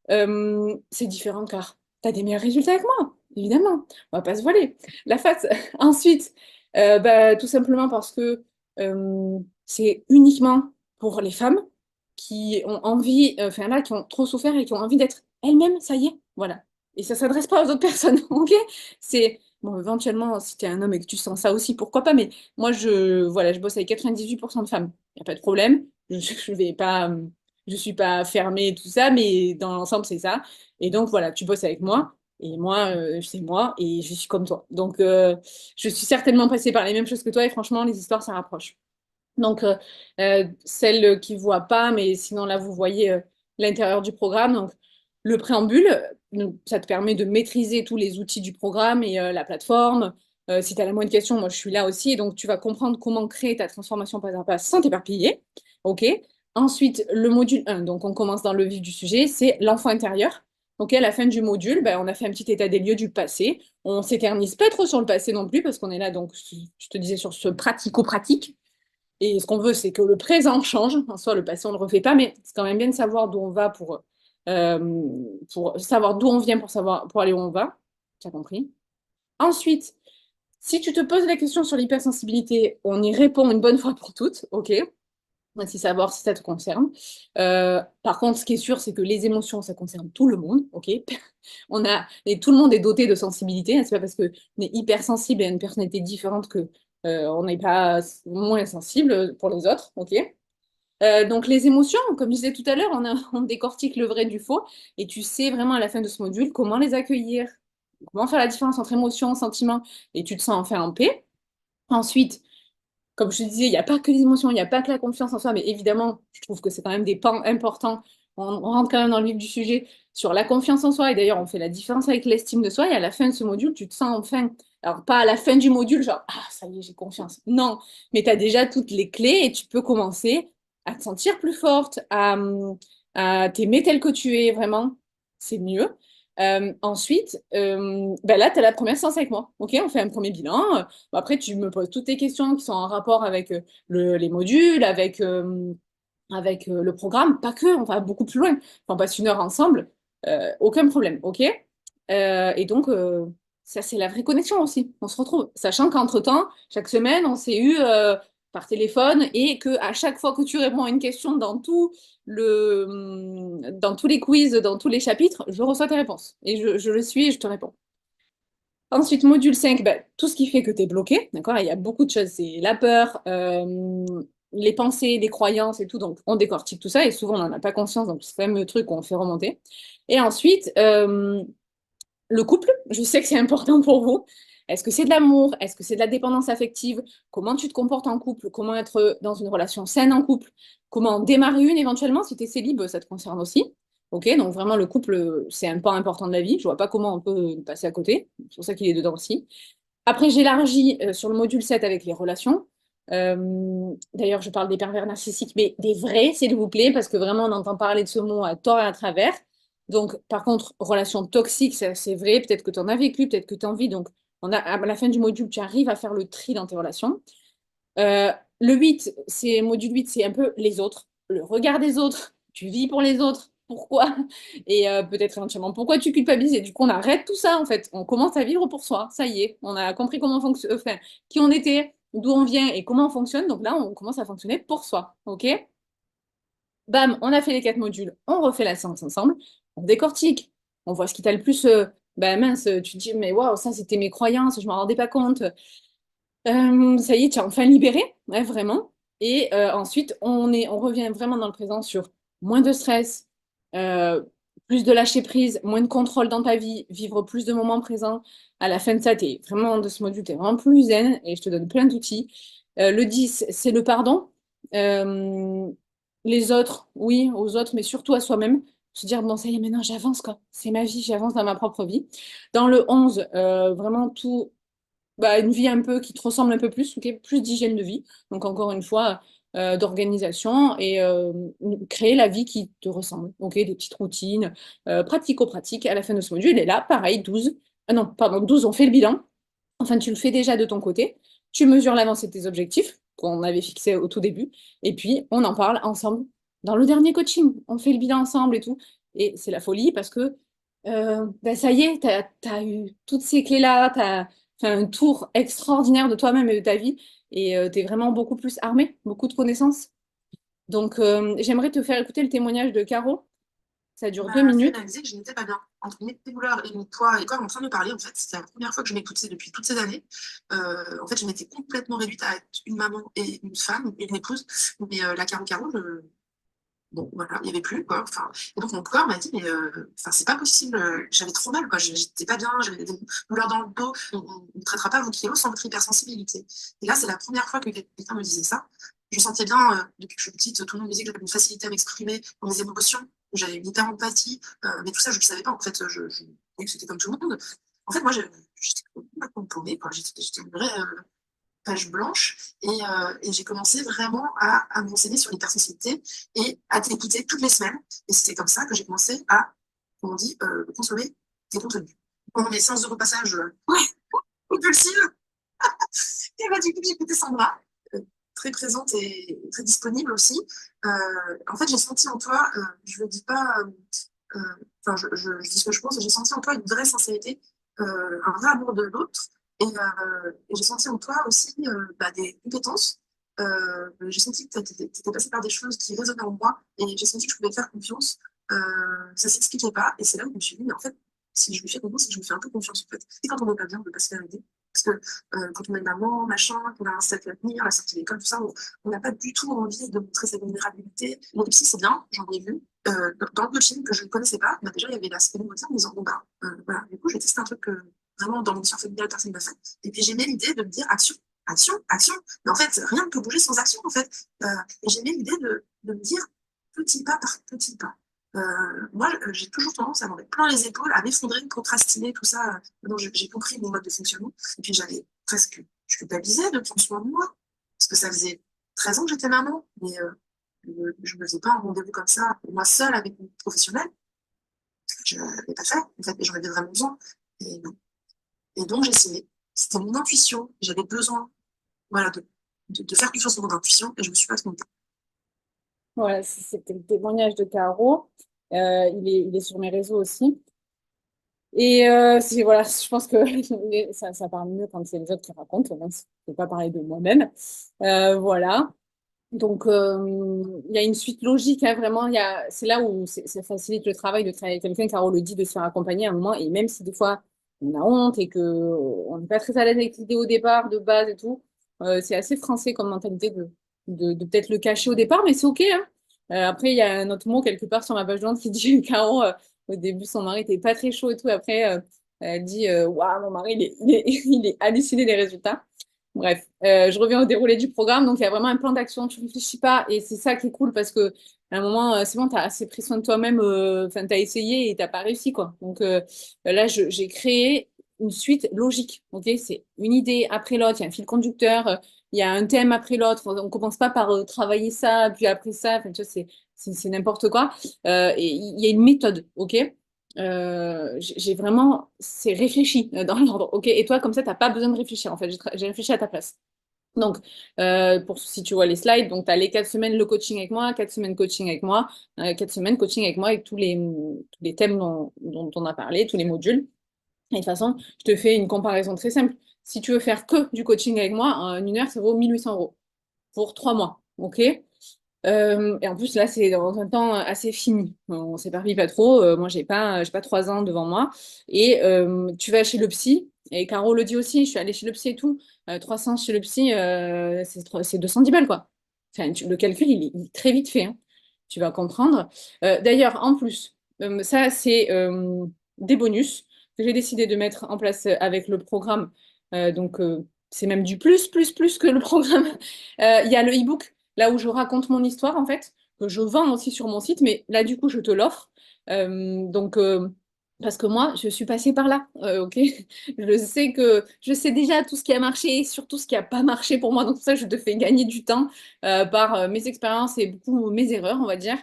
C'est différent car tu as des meilleurs résultats avec moi, évidemment. On va pas se voiler la face. Ensuite, tout simplement parce que c'est uniquement pour les femmes qui ont envie, enfin là, qui ont trop souffert et qui ont envie d'être elles-mêmes, ça y est, voilà. Et ça s'adresse pas aux autres personnes, ok? C'est, bon, éventuellement, si tu es un homme et que tu sens ça aussi, pourquoi pas, mais moi, voilà, je bosse avec 98% de femmes. Il n'y a pas de problème. Je vais pas, je suis pas fermée et tout ça, mais dans l'ensemble, c'est ça. Et donc, voilà, tu bosses avec moi. Et moi, c'est moi et je suis comme toi. Donc, je suis certainement passée par les mêmes choses que toi et franchement, les histoires, ça rapproche. Donc, celles qui ne voient pas, mais sinon là, vous voyez l'intérieur du programme. Donc, Le préambule, ça te permet de maîtriser tous les outils du programme et la plateforme. Si tu as la moindre question, moi je suis là aussi. Et donc tu vas comprendre comment créer ta transformation pas à pas sans t'éparpiller. OK? Ensuite, le module 1, donc on commence dans le vif du sujet, c'est l'enfant intérieur. Donc à la fin du module, ben, on a fait un petit état des lieux du passé. On s'éternise pas trop sur le passé non plus, parce qu'on est là, donc je te disais, sur ce pratico-pratique. Et ce qu'on veut, c'est que le présent change. En soi, le passé, on ne le refait pas, mais c'est quand même bien de savoir d'où on va pour savoir d'où on vient, pour aller où on va. Tu as compris? Ensuite, si tu te poses la question sur l'hypersensibilité, on y répond une bonne fois pour toutes, ok? Ainsi savoir si ça te concerne. Par contre, ce qui est sûr, c'est que les émotions, ça concerne tout le monde, ok? Et tout le monde est doté de sensibilité, hein. C'est pas parce qu'on est hypersensible et a une personnalité différente que on n'est pas moins sensible pour les autres, ok? Donc les émotions, comme je disais tout à l'heure, on décortique le vrai du faux, et tu sais vraiment à la fin de ce module comment les accueillir, comment faire la différence entre émotion, sentiment, et tu te sens enfin en paix. Ensuite, comme je te disais, il n'y a pas que les émotions, il n'y a pas que la confiance en soi, mais évidemment, je trouve que c'est quand même des pans importants. On rentre quand même dans le vif du sujet sur la confiance en soi, et d'ailleurs, on fait la différence avec l'estime de soi, et à la fin de ce module, tu te sens enfin, alors pas à la fin du module, genre, ah, ça y est, j'ai confiance. Non, mais tu as déjà toutes les clés, et tu peux commencer à te sentir plus forte, à t'aimer tel que tu es, vraiment, c'est mieux. Ensuite, ben là, tu as la première séance avec moi. Ok, on fait un premier bilan. Bon, après, tu me poses toutes tes questions qui sont en rapport avec les modules, avec le programme. Pas que, on va beaucoup plus loin. On passe 1 heure ensemble, aucun problème. Ok? Et donc, ça, c'est la vraie connexion aussi. On se retrouve. Sachant qu'entre-temps, chaque semaine, on s'est eu par téléphone et que à chaque fois que tu réponds à une question dans tous les quiz, dans tous les chapitres, je reçois tes réponses. Et je le suis et je te réponds. Ensuite, module 5, ben, tout ce qui fait que tu es bloqué, d'accord? Il y a beaucoup de choses, c'est la peur, les pensées, les croyances et tout, donc on décortique tout ça, et souvent on n'en a pas conscience, donc c'est quand même le truc qu'on fait remonter. Et ensuite, le couple, je sais que c'est important pour vous. Est-ce que c'est de l'amour? Est-ce que c'est de la dépendance affective? Comment tu te comportes en couple? Comment être dans une relation saine en couple? Comment en démarrer une éventuellement? Si tu es célib, ça te concerne aussi. Ok, donc vraiment le couple, c'est un pan important de la vie. Je vois pas comment on peut passer à côté. C'est pour ça qu'il est dedans aussi. Après, j'élargis sur le module 7 avec les relations. D'ailleurs, je parle des pervers narcissiques, mais des vrais, s'il vous plaît, parce que vraiment, on entend parler de ce mot à tort et à travers. Donc, par contre, relation toxique, ça, c'est vrai. Peut-être que tu en as vécu, peut-être que tu en vis. Donc, à la fin du module, tu arrives à faire le tri dans tes relations. Le 8, module 8, c'est un peu les autres, le regard des autres. Tu vis pour les autres. Pourquoi? Et peut-être éventuellement pourquoi tu culpabilises. Et du coup, on arrête tout ça, en fait. On commence à vivre pour soi. Ça y est, on a compris comment fonctionne, enfin, qui on était, d'où on vient et comment on fonctionne. Donc là, on commence à fonctionner pour soi. OK? Bam, on a fait les 4 modules. On refait la séance ensemble. On décortique. On voit ce qui t'a le plus. Bah mince, tu te dis, mais waouh, ça c'était mes croyances, je ne m'en rendais pas compte. Ça y est, tu es enfin libéré, ouais, vraiment. Et ensuite, on revient vraiment dans le présent sur moins de stress, euh, plus de lâcher prise, moins de contrôle dans ta vie, vivre plus de moments présents. À la fin de ça, vraiment de ce module, tu es vraiment plus zen et je te donne plein d'outils. Le 10, c'est le pardon. Euh, les autres, oui, aux autres, mais surtout à soi-même. Se dire, bon, ça y est, maintenant j'avance, quoi. C'est ma vie, j'avance dans ma propre vie. Dans le 11, vraiment tout bah, une vie un peu qui te ressemble un peu plus, ok, plus d'hygiène de vie. Donc encore une fois, d'organisation et créer la vie qui te ressemble. Ok, des petites routines, pratico-pratiques. À la fin de ce module, et là, pareil, 12. Ah non, pardon, 12, on fait le bilan. Enfin, tu le fais déjà de ton côté. Tu mesures l'avancée de tes objectifs qu'on avait fixés au tout début. Et puis, on en parle ensemble dans le dernier coaching. On fait le bilan ensemble et tout. Et c'est la folie parce que ben, ça y est, tu as eu toutes ces clés-là, tu as fait un tour extraordinaire de toi-même et de ta vie. Et tu es vraiment beaucoup plus armé, beaucoup de connaissances. Donc, j'aimerais te faire écouter le témoignage de Caro. Ça dure 2 minutes. Réalisé que je n'étais pas bien. Entre mes douleurs et mon poids, et comme en train de me parler, en fait, c'était la première fois que je m'écoutais depuis toutes ces années. En fait, je m'étais complètement réduite à être une maman et une femme, une épouse. Mais la Caro, bon, voilà, il n'y avait plus, quoi. Enfin, et donc, mon corps m'a dit, mais enfin, c'est pas possible. J'avais trop mal, quoi. J'étais pas bien, j'avais des douleurs dans le dos. On ne traitera pas vos kilos sans votre hypersensibilité. Et là, c'est la première fois que quelqu'un me disait ça. Je sentais bien, depuis que je suis petite, tout le monde me disait que j'avais une facilité à m'exprimer dans mes émotions. j'avais une hyper-empathie, mais tout ça, je ne le savais pas. En fait, je croyais que c'était comme tout le monde. En fait, moi, j'étais complètement paumée, quoi. J'étais une vraie page blanche et j'ai commencé vraiment à me renseigner sur l'hypersensibilité et à t'écouter toutes les semaines. Et c'était comme ça que j'ai commencé à, comme on dit, consommer des contenus. Pendant mes séances de repassage ouais, compulsives, et bah, du coup, j'écoutais Sandra, euh, très présente et très disponible aussi. Euh, En fait, j'ai senti en toi, je ne dis pas, enfin, je dis ce que je pense, j'ai senti en toi une vraie sincérité, un vrai amour de l'autre. Et j'ai senti en toi aussi bah, des compétences. J'ai senti que tu étais passé par des choses qui résonnaient en moi et j'ai senti que je pouvais te faire confiance. Ça s'expliquait pas et c'est là où je me suis dit, mais en fait, si je lui fais confiance, c'est que je me fais un peu confiance en fait. Et quand on n'est pas bien, on ne peut pas se faire aider. Parce que quand on est maman, machin, qu'on a un statut à tenir, la sortie d'école, tout ça, on n'a pas du tout envie de montrer sa vulnérabilité. L'autopsie, c'est bien, j'en ai vu. Dans le film que je ne connaissais pas, bah, déjà, il y avait l'aspect nouveauté en me disant, bon, bah, voilà, du coup, j'ai testé un truc que vraiment dans mon mission familiale, personne ne m'a fait. Et puis, j'aimais l'idée de me dire action, action, action. Mais en fait, rien ne peut bouger sans action, en fait. Et j'aimais l'idée de me dire petit pas par petit pas. Moi, j'ai toujours tendance à m'en mettre plein les épaules, à m'effondrer, procrastiner, tout ça. Maintenant, j'ai compris mon mode de fonctionnement. Et puis, j'avais presque, je culpabilisais de prendre soin de moi. Parce que ça faisait 13 ans que j'étais maman. Mais je ne me faisais pas un rendez-vous comme ça, moi seule avec une professionnelle. Je ne l'avais pas fait, en fait, mais j'en avais vraiment besoin. Et, et donc, j'ai essayé. C'était mon intuition. J'avais besoin voilà, de faire confiance en mon intuition et je ne me suis pas trompée. Voilà, c'était le témoignage de Caro. Il est sur mes réseaux aussi. Et voilà, je pense que ça parle mieux quand c'est les autres qui racontent, même si je ne peux pas parler de moi-même. Voilà. Donc, il y a une suite logique, hein, vraiment. C'est là où ça facilite le travail de travailler avec quelqu'un. Caro le dit, de se faire accompagner à un moment. Et même si des fois, on a honte et que on n'est pas très à l'aise avec l'idée au départ, de base et tout, c'est assez français comme mentalité de peut-être le cacher au départ, mais c'est OK, hein. Après, il y a un autre mot quelque part sur ma page de vente qui dit Caro, au début, son mari était pas très chaud et tout. Après, elle dit waouh, mon mari, il est halluciné des résultats. Bref, je reviens au déroulé du programme. Donc, il y a vraiment un plan d'action. Tu ne réfléchis pas. Et c'est ça qui est cool parce que à un moment, c'est bon, tu as assez pris soin de toi-même. Enfin, tu as essayé et tu n'as pas réussi, quoi. Donc, là, j'ai créé une suite logique. Ok, c'est une idée après l'autre. Il y a un fil conducteur. Il y a un thème après l'autre. On ne commence pas par travailler ça, puis après ça. Enfin, tu vois, c'est n'importe quoi. Et il y a une méthode. Ok, j'ai vraiment, c'est réfléchi dans l'ordre, ok? Et toi, comme ça, tu n'as pas besoin de réfléchir, en fait. J'ai réfléchi à ta place. Donc, si tu vois les slides, donc tu as les 4 semaines le coaching avec moi, 4 semaines coaching avec moi, 4 semaines coaching avec moi avec tous les thèmes dont on a parlé, tous les modules. Et de toute façon, je te fais une comparaison très simple. Si tu veux faire que du coaching avec moi, en 1 heure, ça vaut 1 800 € pour 3 mois, ok? Et en plus, là, c'est dans un temps assez fini. On s'éparpille pas trop. Moi, j'ai pas 3 ans devant moi. Et tu vas chez le psy. Et Caro le dit aussi, je suis allée chez le psy et tout. 300 chez le psy, c'est 210 balles, quoi. Enfin, le calcul, il est très vite fait, hein. Tu vas comprendre. D'ailleurs, en plus, ça, c'est des bonus que j'ai décidé de mettre en place avec le programme. Donc, c'est même du plus que le programme. Il y a le e-book là où je raconte mon histoire, en fait, que je vends aussi sur mon site, mais là, du coup, je te l'offre. Donc, parce que moi, je suis passée par là, ok? Je sais déjà tout ce qui a marché, surtout ce qui n'a pas marché pour moi. Donc, pour ça, je te fais gagner du temps par mes expériences et beaucoup mes erreurs, on va dire.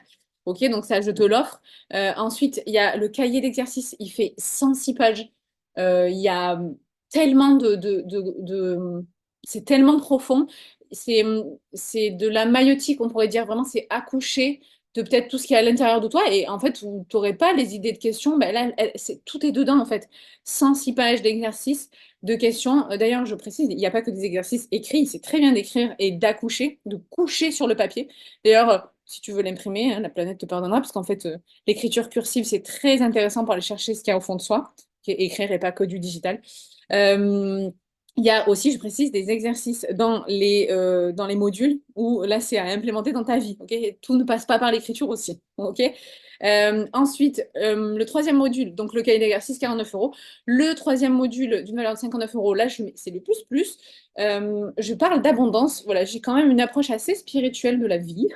Ok, donc ça, je te l'offre. Ensuite, il y a le cahier d'exercice, il fait 106 pages. Il y a tellement c'est tellement profond. C'est, c'est de la maïotique, on pourrait dire vraiment, c'est accoucher de peut-être tout ce qui est à l'intérieur de toi. Et en fait, tu n'aurais pas les idées de questions. Ben là, tout est dedans, en fait. 106 pages d'exercices, de questions. D'ailleurs, je précise, il n'y a pas que des exercices écrits. C'est très bien d'écrire et d'accoucher, de coucher sur le papier. D'ailleurs, si tu veux l'imprimer, hein, la planète te pardonnera, parce qu'en fait, l'écriture cursive, c'est très intéressant pour aller chercher ce qu'il y a au fond de soi, qui est écrire et pas que du digital. Euh, il y a aussi, je précise, des exercices dans les modules où là, c'est à implémenter dans ta vie. Ok, tout ne passe pas par l'écriture aussi. Ok. Ensuite, le troisième module, donc le cahier d'exercice, 49 €. Le troisième module d'une valeur de 59 €, là, c'est le plus plus. Je parle d'abondance. Voilà, j'ai quand même une approche assez spirituelle de la vie.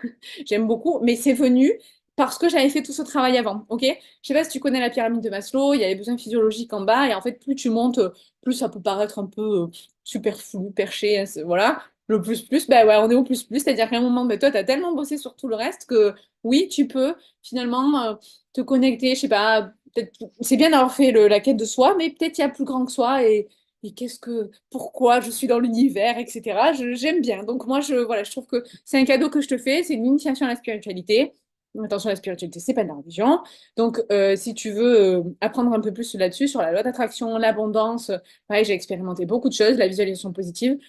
J'aime beaucoup, mais c'est venu parce que j'avais fait tout ce travail avant, ok? Je sais pas si tu connais la pyramide de Maslow, il y a les besoins physiologiques en bas, et en fait, plus tu montes, plus ça peut paraître un peu superflu, perché, hein, voilà. Le plus, bah ouais, on est au plus, c'est-à-dire qu'à un moment, bah, toi, tu as tellement bossé sur tout le reste que oui, tu peux finalement te connecter, je sais pas, peut-être, c'est bien d'avoir fait la quête de soi, mais peut-être il y a plus grand que soi, et pourquoi je suis dans l'univers, etc. J'aime bien. Donc moi, voilà, je trouve que c'est un cadeau que je te fais, c'est une initiation à la spiritualité. Attention, la spiritualité, c'est pas de la religion. Donc, si tu veux apprendre un peu plus là-dessus, sur la loi d'attraction, l'abondance, pareil, j'ai expérimenté beaucoup de choses, la visualisation positive,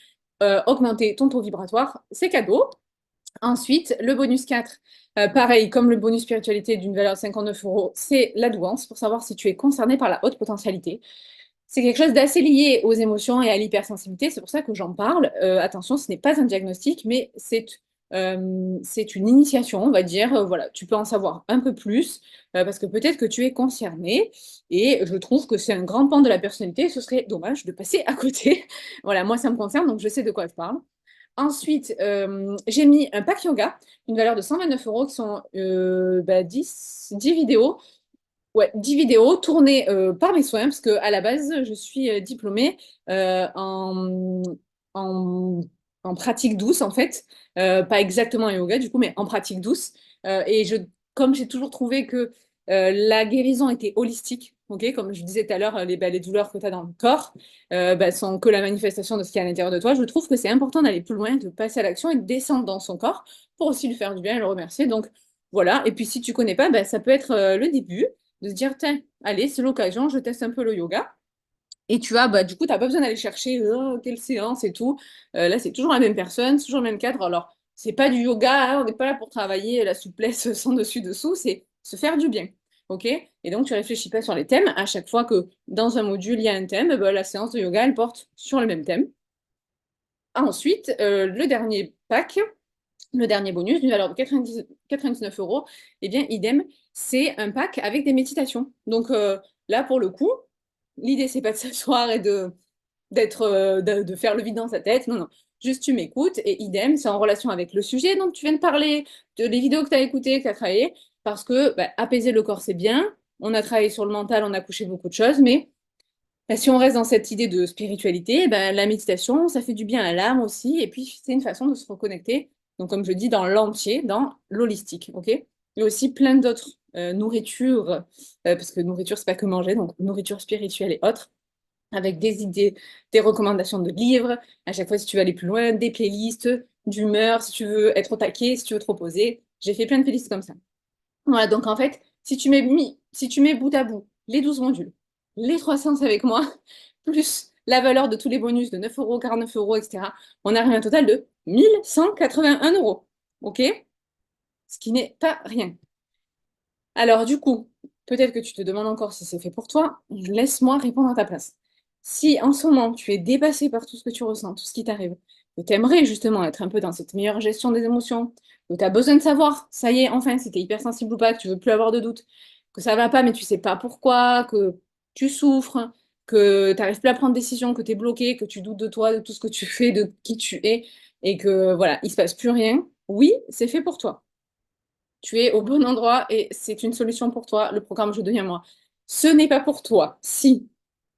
augmenter ton taux vibratoire, c'est cadeau. Ensuite, le bonus 4, pareil, comme le bonus spiritualité d'une valeur de 59 euros, c'est la douance pour savoir si tu es concerné par la haute potentialité. C'est quelque chose d'assez lié aux émotions et à l'hypersensibilité, c'est pour ça que j'en parle. Attention, ce n'est pas un diagnostic, mais c'est une initiation, on va dire. Voilà, tu peux en savoir un peu plus, parce que peut-être que tu es concerné, et je trouve que c'est un grand pan de la personnalité, ce serait dommage de passer à côté. Voilà, moi ça me concerne, donc je sais de quoi je parle. Ensuite, j'ai mis un pack yoga, une valeur de 129 euros, qui sont 10 vidéos. Ouais, 10 vidéos tournées par mes soins, parce qu'à la base, je suis diplômée en, en pratique douce, en fait. Pas exactement en yoga, du coup, mais en pratique douce. Comme j'ai toujours trouvé que la guérison était holistique, ok, comme je disais tout à l'heure, les douleurs que tu as dans le corps sont que la manifestation de ce qu'il y a à l'intérieur de toi. Je trouve que c'est important d'aller plus loin, de passer à l'action et de descendre dans son corps pour aussi lui faire du bien et le remercier. Donc voilà, et puis si tu connais pas, ça peut être le début de se dire, tiens, allez, c'est l'occasion, je teste un peu le yoga. Et tu as, du coup, tu n'as pas besoin d'aller chercher quelle séance et tout. Là, c'est toujours la même personne, toujours le même cadre. Alors, c'est pas du yoga, hein, on n'est pas là pour travailler la souplesse sans dessus-dessous, c'est se faire du bien. OK? Et donc, tu réfléchis pas sur les thèmes. À chaque fois que dans un module, il y a un thème, la séance de yoga, elle porte sur le même thème. Ensuite, le dernier pack, le dernier bonus d'une valeur de 99 euros, eh bien, idem, c'est un pack avec des méditations. Donc là, pour le coup, l'idée, c'est pas de s'asseoir et de faire le vide dans sa tête. Non, non. Juste, tu m'écoutes et idem, c'est en relation avec le sujet dont tu viens de parler, les vidéos que tu as écoutées, que tu as travaillées, parce que apaiser le corps, c'est bien. On a travaillé sur le mental, on a couché beaucoup de choses, mais si on reste dans cette idée de spiritualité, la méditation, ça fait du bien à l'âme aussi, et puis c'est une façon de se reconnecter, donc comme je dis, dans l'entier, dans l'holistique, ok? Il y a aussi plein d'autres nourritures, parce que nourriture, c'est pas que manger, donc nourriture spirituelle et autres, avec des idées, des recommandations de livres, à chaque fois si tu veux aller plus loin, des playlists, d'humeur, si tu veux être au taquet, si tu veux te reposer. J'ai fait plein de playlists comme ça. Voilà, donc en fait, si tu mets bout à bout les 12 modules, les 3 séances avec moi, plus la valeur de tous les bonus de 9 euros, 49 euros, etc., on arrive à un total de 1181 euros. OK? Ce qui n'est pas rien. Alors, du coup, peut-être que tu te demandes encore si c'est fait pour toi. Laisse-moi répondre à ta place. Si en ce moment, tu es dépassé par tout ce que tu ressens, tout ce qui t'arrive, que tu aimerais justement être un peu dans cette meilleure gestion des émotions, que tu as besoin de savoir, ça y est, enfin, si tu es hypersensible ou pas, que tu veux plus avoir de doutes, que ça va pas, mais tu sais pas pourquoi, que tu souffres, que tu n'arrives plus à prendre de décision, que tu es bloqué, que tu doutes de toi, de tout ce que tu fais, de qui tu es, et que voilà, il se passe plus rien, oui, c'est fait pour toi. Tu es au bon endroit et c'est une solution pour toi, le programme Je deviens moi. Ce n'est pas pour toi. Si,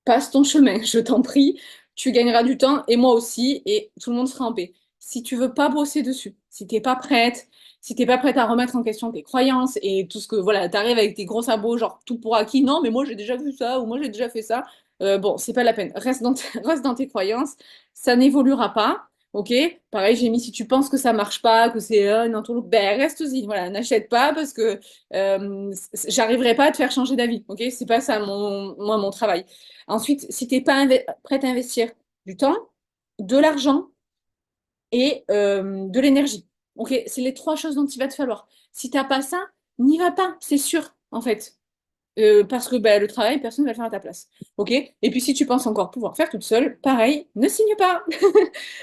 passe ton chemin, je t'en prie, tu gagneras du temps et moi aussi et tout le monde sera en paix. Si tu veux pas bosser dessus, si t'es pas prête, si t'es pas prête à remettre en question tes croyances et tout ce que, voilà, t'arrives avec tes gros sabots, genre tout pour acquis, non, mais moi j'ai déjà vu ça ou moi j'ai déjà fait ça, bon, c'est pas la peine. Reste dans tes croyances, ça n'évoluera pas. Ok, pareil, j'ai mis si tu penses que ça marche pas, que c'est un entourloupe, ben reste-y, voilà, n'achète pas parce que j'arriverai pas à te faire changer d'avis. Ok, c'est pas ça moi mon travail. Ensuite, si tu n'es pas prête à investir du temps, de l'argent et de l'énergie, ok, c'est les 3 choses dont il va te falloir. Si tu n'as pas ça, n'y va pas, c'est sûr, en fait. Parce que le travail, personne ne va le faire à ta place. Ok? Et puis si tu penses encore pouvoir faire toute seule, pareil, ne signe pas.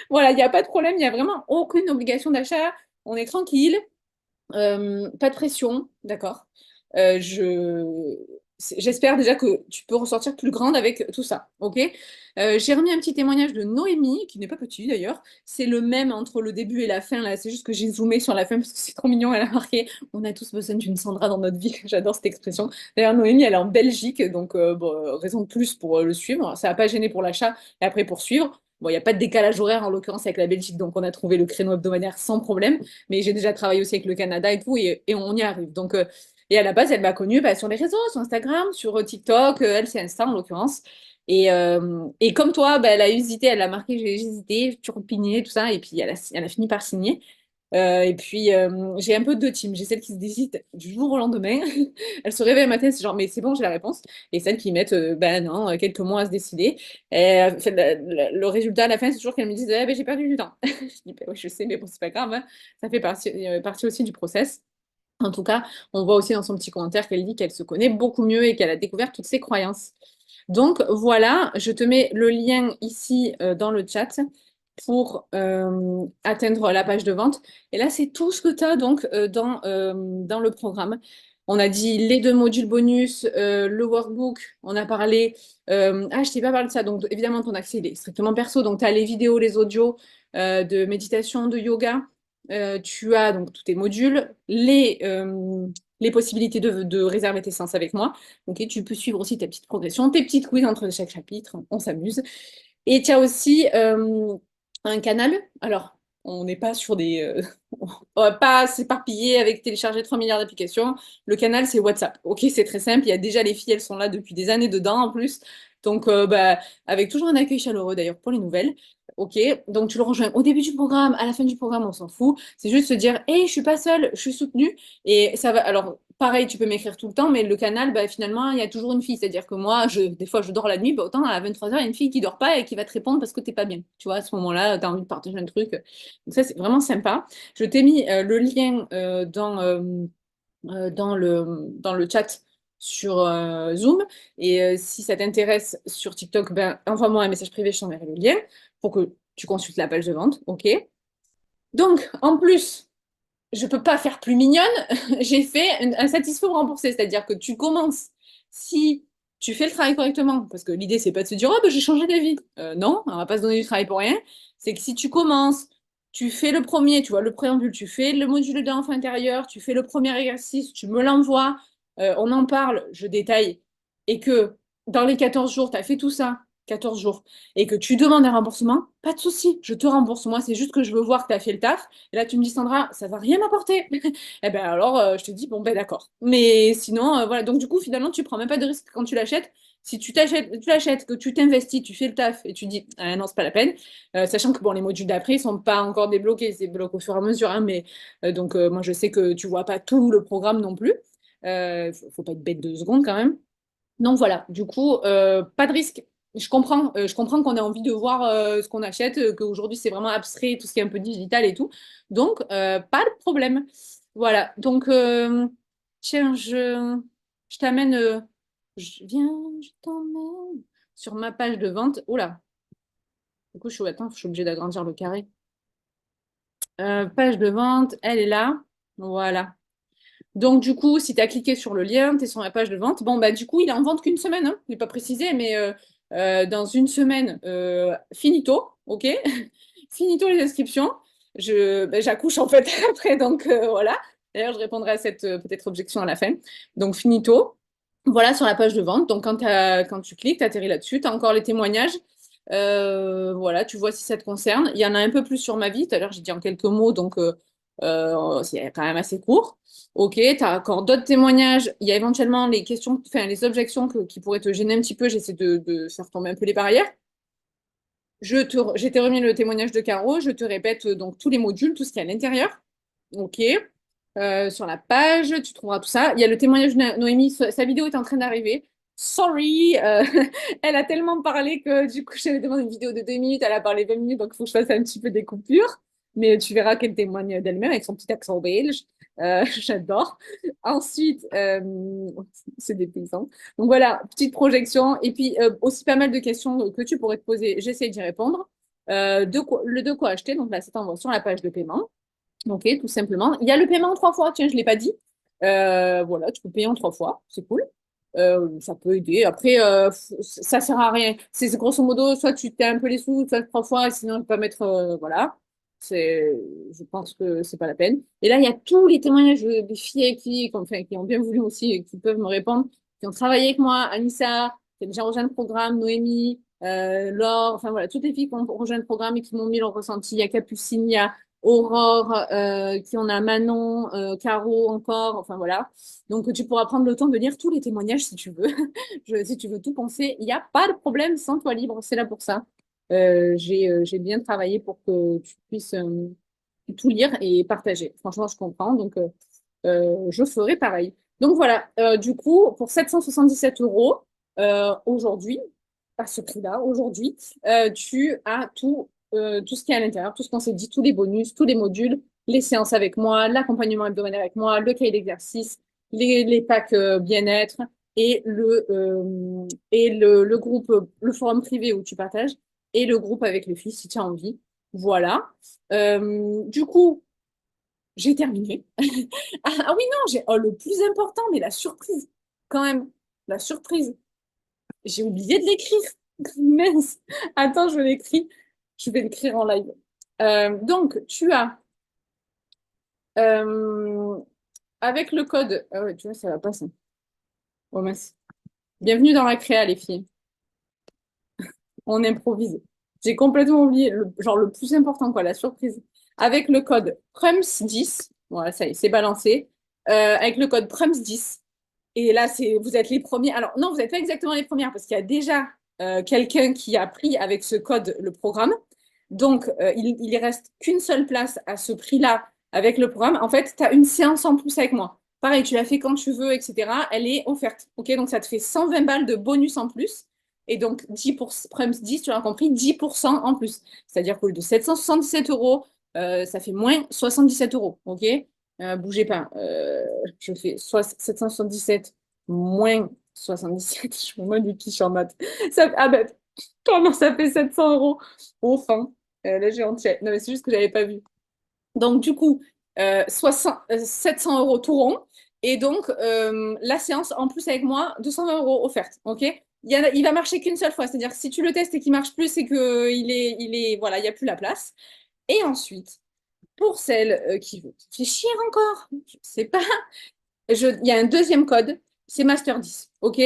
Voilà, il n'y a pas de problème, il n'y a vraiment aucune obligation d'achat. On est tranquille, pas de pression, d'accord? Je j'espère déjà que tu peux ressortir plus grande avec tout ça, ok? J'ai remis un petit témoignage de Noémie, qui n'est pas petit d'ailleurs. C'est le même entre le début et la fin, là. C'est juste que j'ai zoomé sur la fin parce que c'est trop mignon. Elle a marqué: On a tous besoin d'une Sandra dans notre vie. J'adore cette expression. D'ailleurs, Noémie, elle est en Belgique, donc bon, raison de plus pour le suivre. Ça n'a pas gêné pour l'achat et après pour suivre. Bon, il n'y a pas de décalage horaire en l'occurrence avec la Belgique, donc on a trouvé le créneau hebdomadaire sans problème. Mais j'ai déjà travaillé aussi avec le Canada et tout, et on y arrive. Donc, et à la base, elle m'a connue bah, sur les réseaux, sur Instagram, sur TikTok, elle c'est Insta en l'occurrence. Et comme toi, bah, elle a hésité, elle a marqué j'ai hésité, turpiné, tout ça, et puis elle a fini par signer. Et puis j'ai un peu deux teams. J'ai celles qui se décident du jour au lendemain. Elles se réveillent le matin, c'est genre mais c'est bon, j'ai la réponse. Et celles qui mettent ben non, quelques mois à se décider. Et le résultat à la fin, c'est toujours qu'elles me disent ben, j'ai perdu du temps. Je dis ben, oui, je sais, mais bon, c'est pas grave, hein. Ça fait partie aussi du process. En tout cas, on voit aussi dans son petit commentaire qu'elle dit qu'elle se connaît beaucoup mieux et qu'elle a découvert toutes ses croyances. Donc voilà, je te mets le lien ici dans le chat pour atteindre la page de vente. Et là, c'est tout ce que tu as donc dans le programme. On a dit les deux modules bonus, le workbook, on a parlé. Ah, je t'ai pas parlé de ça. Donc évidemment, ton accès il est strictement perso. Donc tu as les vidéos, les audios de méditation, de yoga. Tu as donc tous tes modules, les possibilités de réserver tes séances avec moi. Ok, tu peux suivre aussi ta petite progression, tes petites quiz entre chaque chapitre, on s'amuse. Et tu as aussi un canal. Alors, on n'est pas sur des... on va pas s'éparpiller avec télécharger 3 milliards d'applications. Le canal, c'est WhatsApp. Ok, c'est très simple. Il y a déjà les filles, elles sont là depuis des années dedans en plus. Donc, bah, avec toujours un accueil chaleureux d'ailleurs pour les nouvelles. Ok, donc tu le rejoins au début du programme, à la fin du programme, on s'en fout. C'est juste se dire, hé, je suis pas seule, je suis soutenue. Et ça va. Alors, pareil, tu peux m'écrire tout le temps, mais le canal, bah, finalement, il y a toujours une fille. C'est-à-dire que moi, des fois, je dors la nuit, bah, autant à 23h, il y a une fille qui dort pas et qui va te répondre parce que t'es pas bien. Tu vois, à ce moment-là, tu as envie de partager un truc. Donc ça, c'est vraiment sympa. Je t'ai mis le lien dans le chat sur Zoom. Et si ça t'intéresse sur TikTok, ben, envoie-moi un message privé, je t'enverrai le lien pour que tu consultes la page de vente. OK? Donc, en plus, je peux pas faire plus mignonne. J'ai fait un satisfait ou remboursé, c'est-à-dire que tu commences si tu fais le travail correctement, parce que l'idée c'est pas de se dire oh ben, j'ai changé d'avis. Non, on va pas se donner du travail pour rien. C'est que si tu commences, tu fais le premier, tu vois le préambule, tu fais le module de l'enfant intérieur, tu fais le premier exercice, tu me l'envoies, on en parle, je détaille, et que dans les 14 jours, tu as fait tout ça, 14 jours, et que tu demandes un remboursement, pas de souci, je te rembourse. Moi, c'est juste que je veux voir que tu as fait le taf. Et là, tu me dis, Sandra, ça va rien m'apporter. Eh ben alors, je te dis, bon, ben d'accord. Mais sinon, voilà. Donc, du coup, finalement, tu prends même pas de risque quand tu l'achètes. Si tu l'achètes, que tu t'investis, tu fais le taf et tu dis, ah, non, c'est pas la peine. Sachant que bon, les modules d'après, ils sont pas encore débloqués, c'est bloqué au fur et à mesure. Hein, mais donc, moi, je sais que tu vois pas tout le programme non plus. Faut pas être bête 2 secondes quand même. Donc voilà, du coup, pas de risque. Je comprends qu'on a envie de voir ce qu'on achète, qu'aujourd'hui c'est vraiment abstrait, tout ce qui est un peu digital et tout. Donc, pas de problème. Voilà, donc, tiens, je t'amène, viens, je t'emmène sur ma page de vente. Oula, du coup, attends, je suis obligée d'agrandir le carré. Page de vente, elle est là. Voilà. Donc, du coup, si tu as cliqué sur le lien, tu es sur la page de vente. Bon, bah, du coup, il est en vente qu'une semaine. Hein. Je n'ai pas précisé, mais dans une semaine, finito. OK? Finito les inscriptions. J'accouche en fait après. Donc, voilà. D'ailleurs, je répondrai à cette peut-être objection à la fin. Donc, finito. Voilà sur la page de vente. Donc, quand tu cliques, tu atterris là-dessus. Tu as encore les témoignages. Voilà, tu vois si ça te concerne. Il y en a un peu plus sur ma vie. Tout à l'heure, j'ai dit en quelques mots. Donc, c'est quand même assez court. Ok, tu as encore d'autres témoignages. Il y a éventuellement les questions, enfin les objections qui pourraient te gêner un petit peu. J'essaie de faire tomber un peu les barrières. Je t'ai remis le témoignage de Caro. Je te répète donc tous les modules, tout ce qu'il y a à l'intérieur. Ok. Sur la page, tu trouveras tout ça. Il y a le témoignage de Noémie. Sa vidéo est en train d'arriver. Sorry, elle a tellement parlé que du coup, j'avais demandé une vidéo de 2 minutes. Elle a parlé 20 minutes, donc il faut que je fasse un petit peu des coupures. Mais tu verras qu'elle témoigne d'elle-même avec son petit accent belge. J'adore. Ensuite, c'est des paysans. Donc voilà, petite projection. Et puis aussi pas mal de questions que tu pourrais te poser. J'essaie d'y répondre. De quoi acheter. Donc là, c'est en sur la page de paiement. Ok, tout simplement. Il y a le paiement en 3 fois. Tiens, je ne l'ai pas dit. Voilà, tu peux payer en 3 fois. C'est cool. Ça peut aider. Après, ça sert à rien. C'est grosso modo, soit tu t'es un peu les sous, soit 3 fois, et sinon, tu peux pas mettre. Voilà. Je pense que c'est pas la peine. Et là, il y a tous les témoignages des filles enfin, qui ont bien voulu aussi et qui peuvent me répondre, qui ont travaillé avec moi, Anissa, qui a déjà rejoint le programme, Noémie, Laure, enfin voilà, toutes les filles qui ont rejoint le programme et qui m'ont mis leur ressenti. Il y a Capucine, il y a Aurore, qui en a Manon, Caro encore, enfin voilà. Donc, tu pourras prendre le temps de lire tous les témoignages si tu veux. Si tu veux tout penser, il n'y a pas de problème, sens-toi libre, c'est là pour ça. J'ai bien travaillé pour que tu puisses tout lire et partager. Franchement, je comprends, donc je ferai pareil. Donc voilà, du coup, pour 777 € aujourd'hui, à ce prix-là, aujourd'hui, tu as tout ce qui est à l'intérieur, tout ce qu'on s'est dit, tous les bonus, tous les modules, les séances avec moi, l'accompagnement hebdomadaire avec moi, le cahier d'exercice, les packs bien-être et le groupe, le forum privé où tu partages et le groupe avec les filles si tu as envie. Voilà. Du coup, j'ai terminé. Ah oui, non, le plus important, mais la surprise, quand même, la surprise. J'ai oublié de l'écrire. Mince. Attends, je l'écris. Je vais l'écrire en live. Donc, tu as, euh, avec le code, ah ouais, tu vois, ça va pas ça. Oh mince. Bienvenue dans la créa, les filles. On improvise. J'ai complètement oublié, genre le plus important, quoi, la surprise. Avec le code PREMS10, voilà, ça y est, c'est balancé. Avec le code PREMS10, et là, vous êtes les premiers. Alors, non, vous n'êtes pas exactement les premières, parce qu'il y a déjà quelqu'un qui a pris avec ce code le programme. Donc, il ne reste qu'une seule place à ce prix-là avec le programme. En fait, tu as une séance en plus avec moi. Pareil, tu la fais quand tu veux, etc. Elle est offerte. OK? Donc, ça te fait 120 balles de bonus en plus. Et donc, 10, tu as compris, 10% en plus. C'est-à-dire qu'au lieu de 777 €, ça fait moins 77 €. OK? Bougez pas. Je fais 777 moins 77. Je suis moins du quiche en maths. Ah ben, comment ça fait 700 € enfin. Là, j'ai honte. Non, mais c'est juste que j'avais pas vu. Donc, du coup, 700 € tout rond. Et donc, la séance, en plus avec moi, 220 € offerte. OK? Il va marcher qu'une seule fois. C'est-à-dire que si tu le testes et qu'il marche plus, c'est voilà, il n'y a plus la place. Et ensuite, pour celle qui veut réfléchir encore, je sais pas, il y a un deuxième code, c'est Master 10. OK?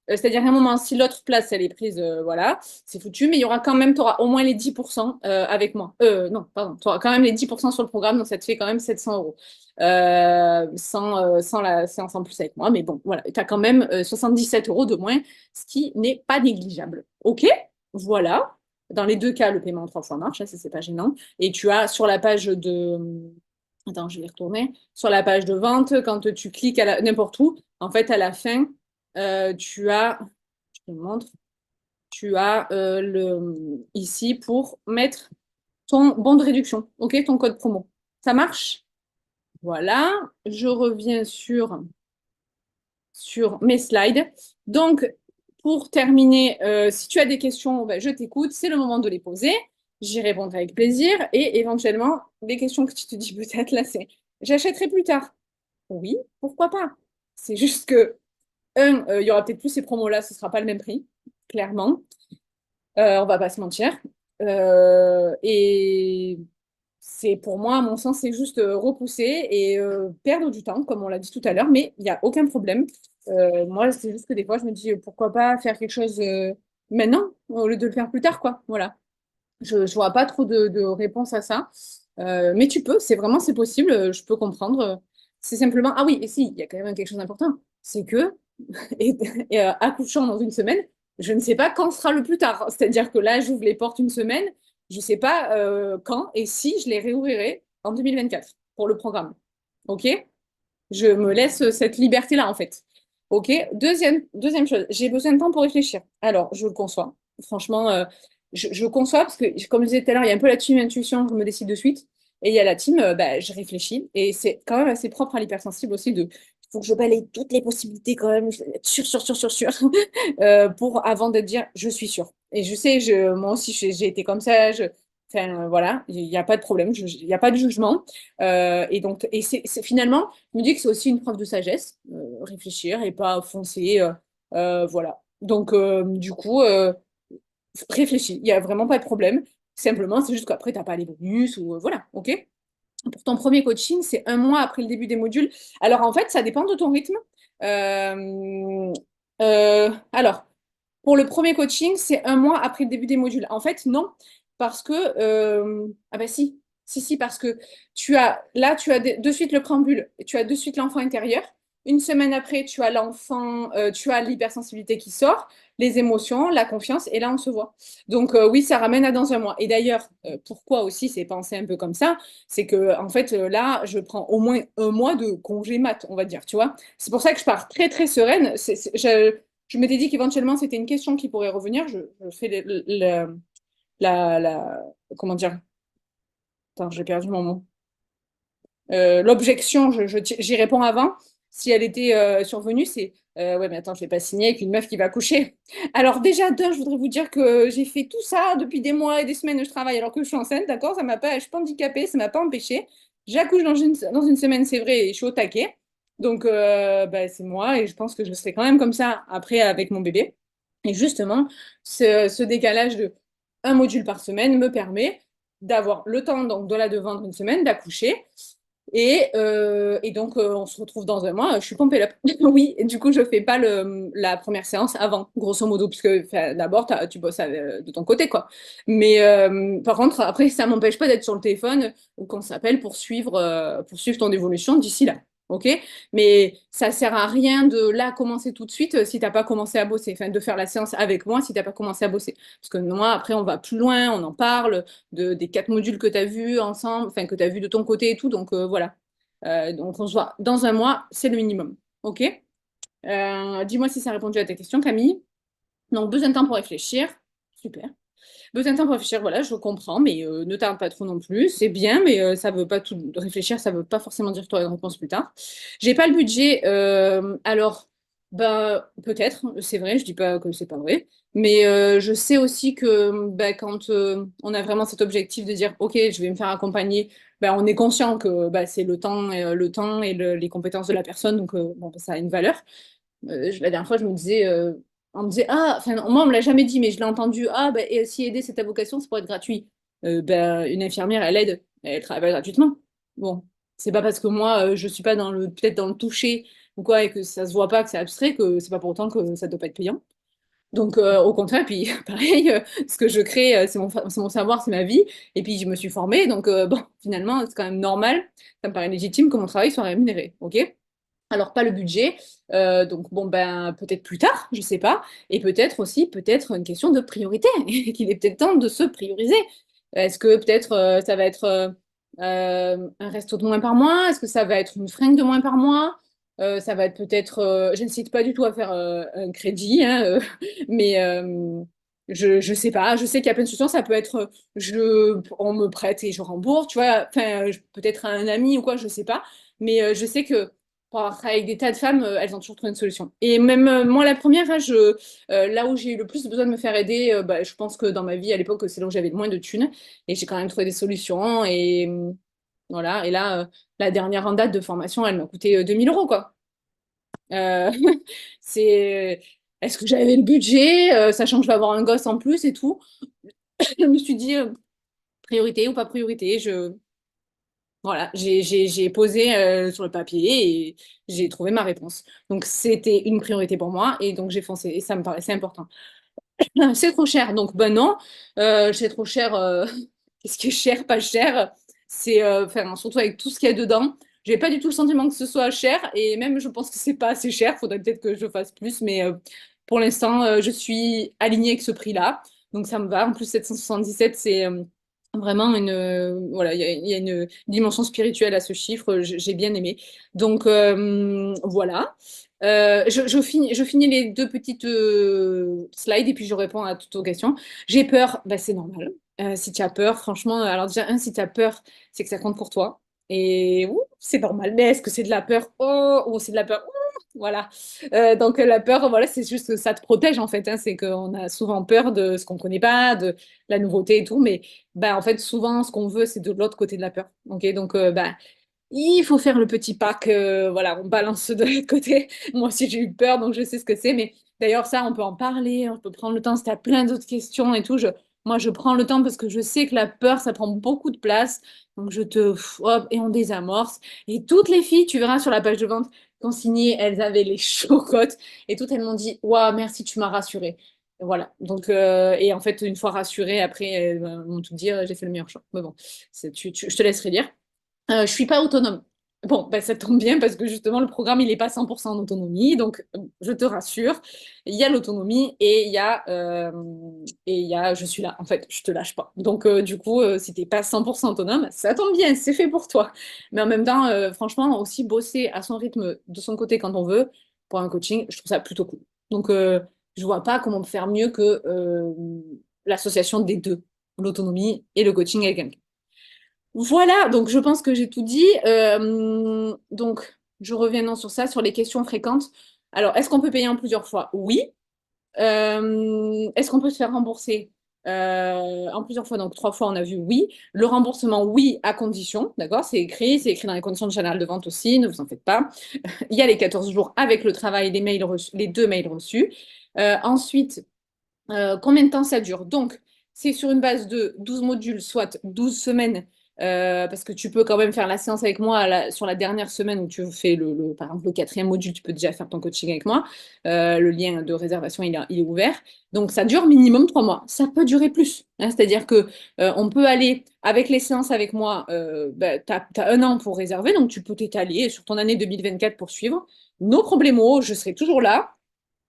C'est-à-dire qu'à un moment, si l'autre place, elle est prise, voilà, c'est foutu, mais il y aura quand même, tu auras au moins les 10% avec moi. Non, pardon, tu auras quand même les 10% sur le programme, donc ça te fait quand même 700 € sans la séance en plus avec moi. Mais bon, voilà, tu as quand même 77 € de moins, ce qui n'est pas négligeable. OK? Voilà. Dans les deux cas, le paiement en 3 fois marche, ça, c'est pas gênant. Et tu as sur la page de. Attends, je vais y retourner. Sur la page de vente, quand tu cliques n'importe où, en fait, à la fin, tu as, je te montre, tu as ici pour mettre ton bon de réduction, ok, ton code promo. Ça marche? Voilà. Je reviens sur mes slides. Donc, pour terminer, si tu as des questions, ben, je t'écoute. C'est le moment de les poser. J'y répondrai avec plaisir. Et éventuellement, des questions que tu te dis peut-être là, c'est j'achèterai plus tard. Oui, pourquoi pas? C'est juste que, il y aura peut-être plus ces promos-là, ce ne sera pas le même prix, clairement. On va pas se mentir. Et c'est pour moi, à mon sens, c'est juste repousser et perdre du temps, comme on l'a dit tout à l'heure, mais il n'y a aucun problème. Moi, c'est juste que des fois, je me dis pourquoi pas faire quelque chose maintenant au lieu de le faire plus tard, quoi. Voilà. Je ne vois pas trop de réponse à ça. Mais tu peux, c'est possible, je peux comprendre. C'est simplement. Ah oui, et si, il y a quand même quelque chose d'important. C'est que, et, accouchant dans une semaine, je ne sais pas quand sera le plus tard. C'est-à-dire que là, j'ouvre les portes une semaine, je ne sais pas quand et si je les réouvrirai en 2024 pour le programme. OK? Je me laisse cette liberté-là, en fait. OK? Deuxième chose, j'ai besoin de temps pour réfléchir. Alors, je le conçois. Franchement, je conçois parce que, comme je disais tout à l'heure, il y a un peu la team intuition, je me décide de suite. Et il y a la team, bah, je réfléchis. Et c'est quand même assez propre à l'hypersensible aussi de. Il faut que je balaye toutes les possibilités quand même, je vais être sûre, pour avant de dire je suis sûre. Et je sais, moi aussi, j'ai été comme ça. Enfin, voilà, il n'y a pas de problème, il n'y a pas de jugement. Et donc, finalement, je me dis que c'est aussi une preuve de sagesse, réfléchir et pas foncer. Voilà. Donc, du coup, réfléchis. Il n'y a vraiment pas de problème. Simplement, c'est juste qu'après, tu n'as pas les bonus ou voilà. OK? Pour ton premier coaching, c'est un mois après le début des modules. Alors, en fait, ça dépend de ton rythme. Euh, alors, pour le premier coaching, c'est un mois après le début des modules. En fait, non, parce que ah ben si, parce que tu as de suite le préambule, tu as de suite l'enfant intérieur. Une semaine après, tu as l'enfant, tu as l'hypersensibilité qui sort, les émotions, la confiance, et là on se voit. Donc oui, ça ramène à dans un mois. Et d'ailleurs, pourquoi aussi c'est pensé un peu comme ça, c'est que en fait là, je prends au moins un mois de congé mat, on va dire, tu vois. C'est pour ça que je pars très très sereine. Je m'étais dit qu'éventuellement, c'était une question qui pourrait revenir. Je fais la- comment dire? Attends, j'ai perdu mon mot. L'objection, j'y réponds avant. Si elle était survenue, c'est ouais, mais attends, je vais pas signer avec une meuf qui va coucher. Alors, déjà, d'un, je voudrais vous dire que j'ai fait tout ça depuis des mois et des semaines de travail alors que je suis enceinte, d'accord? Ça m'a pas, je suis pas handicapée, ça m'a pas empêchée. J'accouche dans une semaine, c'est vrai, et je suis au taquet. Donc, bah, c'est moi et je pense que je serai quand même comme ça après avec mon bébé. Et justement, ce décalage de un module par semaine me permet d'avoir le temps donc de vendre une semaine, d'accoucher et donc, on se retrouve dans un mois. Je suis pompée là. Oui, et du coup, je fais pas la première séance avant, grosso modo, puisque enfin, d'abord, tu bosses de ton côté, quoi. Mais par contre, après, ça m'empêche pas d'être sur le téléphone ou qu'on s'appelle pour suivre ton évolution d'ici là. OK? Mais ça sert à rien de là commencer tout de suite si t'as pas commencé à bosser. Enfin, de faire la séance avec moi si t'as pas commencé à bosser. Parce que moi, après, on va plus loin, on en parle des 4 modules que tu as vus ensemble, enfin que tu as vus de ton côté et tout. Donc voilà. Donc on se voit dans un mois, c'est le minimum. OK? Dis-moi si ça a répondu à ta question, Camille. Donc besoin de temps pour réfléchir. Super. Besoin de temps pour réfléchir, voilà, je comprends, mais ne tarde pas trop non plus. C'est bien, mais ça veut pas tout réfléchir, ça veut pas forcément dire que tu auras une réponse plus tard. J'ai pas le budget, alors bah peut-être, c'est vrai, je dis pas que c'est pas vrai, mais je sais aussi que bah, quand on a vraiment cet objectif de dire ok, je vais me faire accompagner, bah, on est conscient que bah, c'est le temps et les compétences de la personne, donc bon, ça a une valeur. La dernière fois, je me disais, on me disait, ah, enfin, moi, on me l'a jamais dit, mais je l'ai entendu, ah, bah, et si aider, c'est ta vocation, ça pourrait être gratuit. Ben, une infirmière, elle aide, elle travaille gratuitement. Bon, c'est pas parce que moi, je suis pas peut-être dans le toucher ou quoi, et que ça se voit pas, que c'est abstrait, que c'est pas pour autant que ça doit pas être payant. Donc, au contraire, puis pareil, ce que je crée, c'est mon savoir, c'est ma vie. Et puis, je me suis formée. Donc, bon, finalement, c'est quand même normal. Ça me paraît légitime que mon travail soit rémunéré. OK? Alors, pas le budget. Donc, bon, ben, peut-être plus tard, je sais pas. Et peut-être aussi, peut-être une question de priorité, qu'il est peut-être temps de se prioriser. Est-ce que peut-être ça va être un resto de moins par mois? Est-ce que ça va être une fringue de moins par mois? Ça va être peut-être, je ne cite pas du tout à faire un crédit, hein, mais je sais pas. Je sais qu'il y a plein de solutions. Ça peut être, on me prête et je rembourse, tu vois. Enfin, peut-être à un ami ou quoi, je sais pas. Mais je sais que pour avoir travaillé avec des tas de femmes, elles ont toujours trouvé une solution. Et même moi, la première, hein, là où j'ai eu le plus besoin de me faire aider, bah, je pense que dans ma vie, à l'époque, c'est là où j'avais le moins de thunes. Et j'ai quand même trouvé des solutions. Et voilà. Et là, la dernière en date de formation, elle m'a coûté 2000 euros, quoi. Euh, c'est... Est-ce que j'avais le budget, sachant que je vais avoir un gosse en plus et tout? Je me suis dit, priorité ou pas priorité, voilà, j'ai posé sur le papier et j'ai trouvé ma réponse. Donc, c'était une priorité pour moi et donc j'ai foncé et ça me paraissait important. C'est trop cher, donc ben non, c'est trop cher. Qu'est-ce qui est cher, pas cher? C'est, enfin, surtout avec tout ce qu'il y a dedans. J'ai pas du tout le sentiment que ce soit cher et même je pense que c'est pas assez cher. Faudrait peut-être que je fasse plus, mais pour l'instant, je suis alignée avec ce prix-là, donc ça me va. En plus, 777, c'est vraiment une, voilà, il y a une dimension spirituelle à ce chiffre. J'ai bien aimé. Donc voilà. Je finis les deux petites slides et puis je réponds à toutes vos questions. J'ai peur, bah, c'est normal. Si tu as peur, franchement, alors déjà, si tu as peur, c'est que ça compte pour toi. Et ouh, c'est normal. Mais est-ce que c'est de la peur? Oh, ou c'est de la peur? Ouh, voilà. Donc la peur, voilà, c'est juste que ça te protège en fait, hein. C'est qu'on a souvent peur de ce qu'on ne connaît pas, de la nouveauté et tout. Mais bah, en fait, souvent, ce qu'on veut, c'est de l'autre côté de la peur. Ok, donc bah, il faut faire le petit pas que, voilà, on balance de l'autre côté. Moi aussi, j'ai eu peur, donc je sais ce que c'est. Mais D'ailleurs, ça, on peut en parler, on peut prendre le temps si tu as plein d'autres questions et tout. Moi, je prends le temps parce que je sais que la peur, ça prend beaucoup de place. Donc, hop, et on désamorce. Et toutes les filles, tu verras sur la page de vente, qui ont signé, elles avaient les chocottes. Et toutes, elles m'ont dit, waouh, merci, tu m'as rassurée. Voilà. Donc, et en fait, une fois rassurée, après, elles m'ont tout dit, j'ai fait le meilleur choix. Mais bon, je te laisserai dire. Je suis pas autonome. Bon, ben, ça tombe bien parce que justement, le programme, il n'est pas 100% en autonomie. Donc, je te rassure, il y a l'autonomie et il y a je suis là. En fait, je te lâche pas. Donc, du coup, si tu n'es pas 100% autonome, ça tombe bien, c'est fait pour toi. Mais en même temps, franchement, aussi bosser à son rythme, de son côté, quand on veut, pour un coaching, je trouve ça plutôt cool. Donc, je vois pas comment faire mieux que l'association des deux, l'autonomie et le coaching avec quelqu'un. Voilà, donc je pense que j'ai tout dit. Donc, je reviens non sur ça, sur les questions fréquentes. Alors, est-ce qu'on peut payer en plusieurs fois? Oui. Est-ce qu'on peut se faire rembourser en plusieurs fois? Donc, 3 fois, on a vu oui. Le remboursement, oui, à condition. D'accord? C'est écrit dans les conditions de canal de vente aussi, ne vous en faites pas. Il y a les 14 jours avec le travail, les mails reçus, les 2 mails reçus. Ensuite, combien de temps ça dure? Donc, c'est sur une base de 12 modules, soit 12 semaines, parce que tu peux quand même faire la séance avec moi sur la dernière semaine où tu fais par exemple, le quatrième module, tu peux déjà faire ton coaching avec moi. Le lien de réservation, il est ouvert. Donc, ça dure minimum 3 mois. Ça peut durer plus, hein. C'est-à-dire que on peut aller avec les séances avec moi, bah, tu as 1 an pour réserver, donc tu peux t'étaler sur ton année 2024 pour suivre. No problemo, je serai toujours là.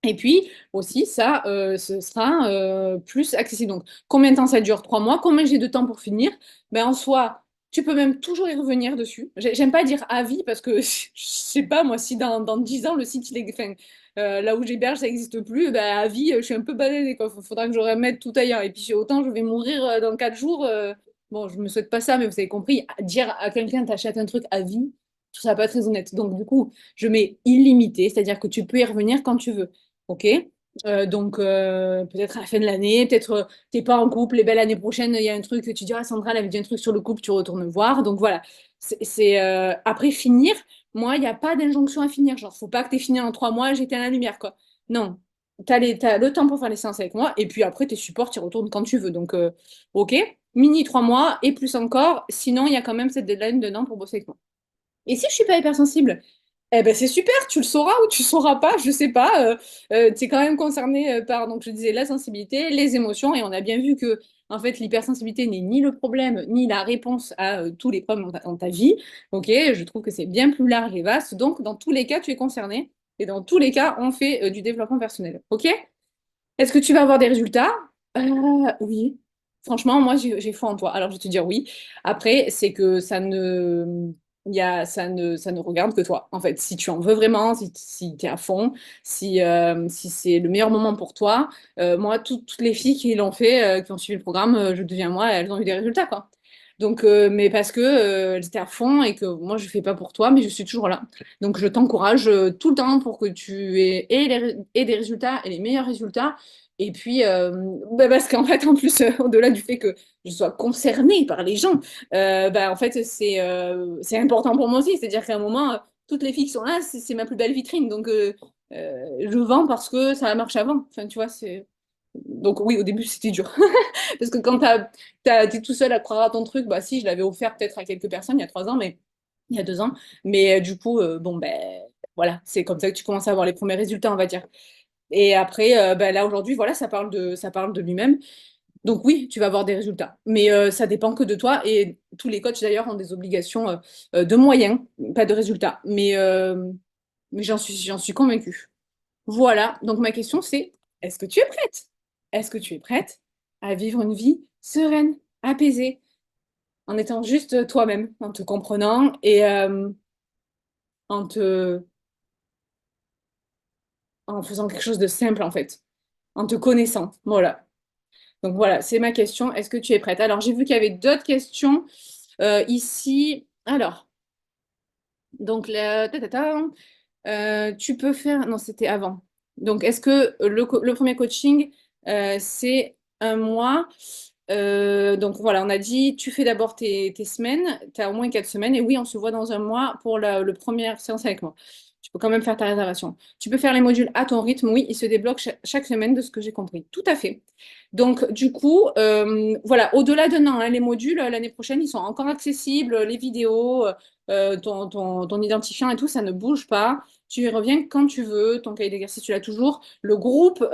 Et puis aussi, ça, ce sera plus accessible. Donc, combien de temps ça dure? 3 mois. Combien j'ai de temps pour finir? Ben, en soi, tu peux même toujours y revenir dessus. J'aime pas dire à vie parce que je sais pas, moi, si dans 10 ans, le site, enfin, là où j'héberge, ça n'existe plus, ben, à vie, je suis un peu baladée, quoi. Faudra que je remette tout ailleurs. Et puis, autant je vais mourir dans 4 jours. Bon, je me souhaite pas ça, mais vous avez compris. Dire à quelqu'un, t'achètes un truc à vie, je trouve ça pas très honnête. Donc, du coup, je mets illimité, c'est-à-dire que tu peux y revenir quand tu veux. Ok? Donc, peut-être à la fin de l'année, peut-être t'es pas en couple, et ben l'année prochaine, il y a un truc que tu dis, ah, Sandra, elle avait dit un truc sur le couple, tu retournes voir. Donc voilà. Après finir, moi, il n'y a pas d'injonction à finir. Genre, faut pas que tu aies fini en 3 mois, j'étais à la lumière, quoi. Non. T'as le temps pour faire les séances avec moi, et puis après, tes supports, tu retournes quand tu veux. Donc, ok, mini 3 mois, et plus encore. Sinon, il y a quand même cette deadline dedans pour bosser avec moi. Et si je suis pas hypersensible, eh ben c'est super, tu le sauras ou tu sauras pas, je sais pas. Tu es quand même concerné par, donc je disais, la sensibilité, les émotions, et on a bien vu que en fait l'hypersensibilité n'est ni le problème ni la réponse à tous les problèmes dans ta vie. Ok, je trouve que c'est bien plus large et vaste. Donc dans tous les cas, tu es concerné, et dans tous les cas, on fait du développement personnel. Ok? Est-ce que tu vas avoir des résultats? Oui. Franchement, moi, j'ai foi en toi. Alors, je vais te dire oui. Après, c'est que ça ne regarde que toi. En fait, si tu en veux vraiment, si tu es à fond, si c'est le meilleur moment pour toi, moi, toutes les filles qui l'ont fait, qui ont suivi le programme, Je deviens moi, elles ont eu des résultats, quoi. Donc, mais parce que elles étaient à fond et que moi, je fais pas pour toi, mais je suis toujours là. Donc, je t'encourage tout le temps pour que tu aies des résultats et les meilleurs résultats. Et puis, bah, parce qu'en fait, en plus, au-delà du fait que je sois concernée par les gens, bah, en fait, c'est important pour moi aussi. C'est-à-dire qu'à un moment, toutes les filles qui sont là, c'est ma plus belle vitrine. Donc, je vends parce que ça marche avant. Enfin, tu vois, c'est. Donc, oui, au début, c'était dur. Parce que quand t'es tout seul à croire à ton truc, bah si, je l'avais offert peut-être à quelques personnes il y a 3 ans, mais il y a 2 ans. Mais du coup, bon, ben voilà, c'est comme ça que tu commences à avoir les premiers résultats, on va dire. Et après, ben, là, aujourd'hui, voilà, ça parle de lui-même. Donc oui, tu vas avoir des résultats. Mais ça dépend que de toi. Et tous les coachs, d'ailleurs, ont des obligations de moyens, pas de résultats. Mais j'en suis convaincue. Voilà. Donc ma question, c'est, est-ce que tu es prête? Est-ce que tu es prête à vivre une vie sereine, apaisée, en étant juste toi-même, en te comprenant et en te, en faisant quelque chose de simple, en fait, en te connaissant. Voilà. Donc voilà, c'est ma question. Est-ce que tu es prête? Alors, j'ai vu qu'il y avait d'autres questions ici. Alors, donc, tu peux faire. Non, c'était avant. Donc, est-ce que le premier coaching, c'est un mois? Donc, voilà, on a dit, tu fais d'abord tes semaines. Tu as au moins 4 semaines. Et oui, on se voit dans un mois pour le première séance avec moi. tu peux quand même faire ta réservation. Tu peux faire les modules à ton rythme, oui, ils se débloquent chaque semaine de ce que j'ai compris. Tout à fait. Donc, du coup, voilà, au-delà d'un an, hein, les modules, l'année prochaine, ils sont encore accessibles, les vidéos, ton identifiant et tout, ça ne bouge pas. Tu y reviens quand tu veux, ton cahier d'exercice, tu l'as toujours. Le groupe,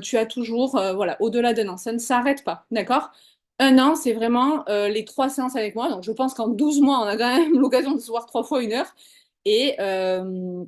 tu as toujours, voilà, au-delà d'un an. Ça ne s'arrête pas, d'accord? Un an, c'est vraiment les 3 séances avec moi. Donc, je pense qu'en 12 mois, on a quand même l'occasion de se voir 3 fois 1 heure. Et, euh,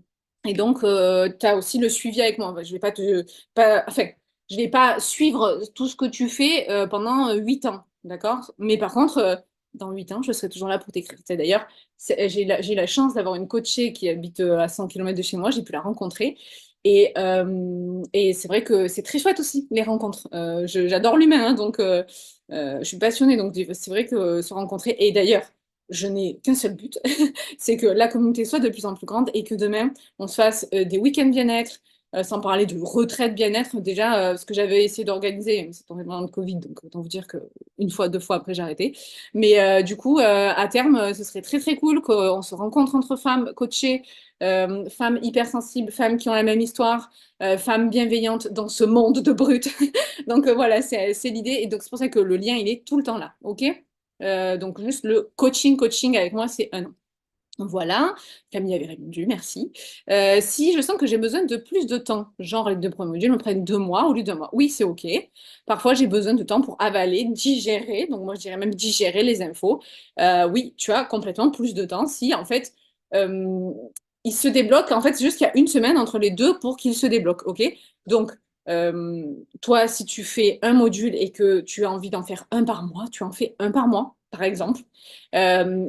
et donc, tu as aussi le suivi avec moi. Je vais pas te, pas, enfin, je vais pas suivre tout ce que tu fais pendant 8 ans, d'accord? Mais par contre, dans 8 ans, je serai toujours là pour t'écrire. Tu sais, d'ailleurs, j'ai la chance d'avoir une coachée qui habite à 100 km de chez moi. J'ai pu la rencontrer. Et c'est vrai que c'est très chouette aussi, les rencontres. J'adore l'humain, hein, donc je suis passionnée. Donc c'est vrai que se rencontrer. Et d'ailleurs, je n'ai qu'un seul but, c'est que la communauté soit de plus en plus grande et que demain, on se fasse des week-ends bien-être, sans parler de retraite bien-être. Déjà, ce que j'avais essayé d'organiser, c'est tombé pendant le Covid, donc autant vous dire que une fois, 2 fois après, j'ai arrêté. Mais du coup, à terme, ce serait très très cool qu'on se rencontre entre femmes coachées, femmes hypersensibles, femmes qui ont la même histoire, femmes bienveillantes dans ce monde de brutes. Donc voilà, c'est l'idée. Et donc c'est pour ça que le lien, il est tout le temps là. OK? Donc juste le coaching avec moi, c'est un an. Voilà, Camille avait répondu, merci. Si je sens que j'ai besoin de plus de temps, genre les 2 premiers modules me prennent 2 mois au lieu d'1 mois, oui, c'est OK. Parfois, j'ai besoin de temps pour avaler, digérer, donc moi je dirais même digérer les infos. Oui, tu as complètement plus de temps si en fait euh, il se débloque. En fait, c'est juste qu'il y a une semaine entre les deux pour qu'il se débloque, OK? Donc, toi, si tu fais un module et que tu as envie d'en faire un par mois, tu en fais un par mois, par exemple.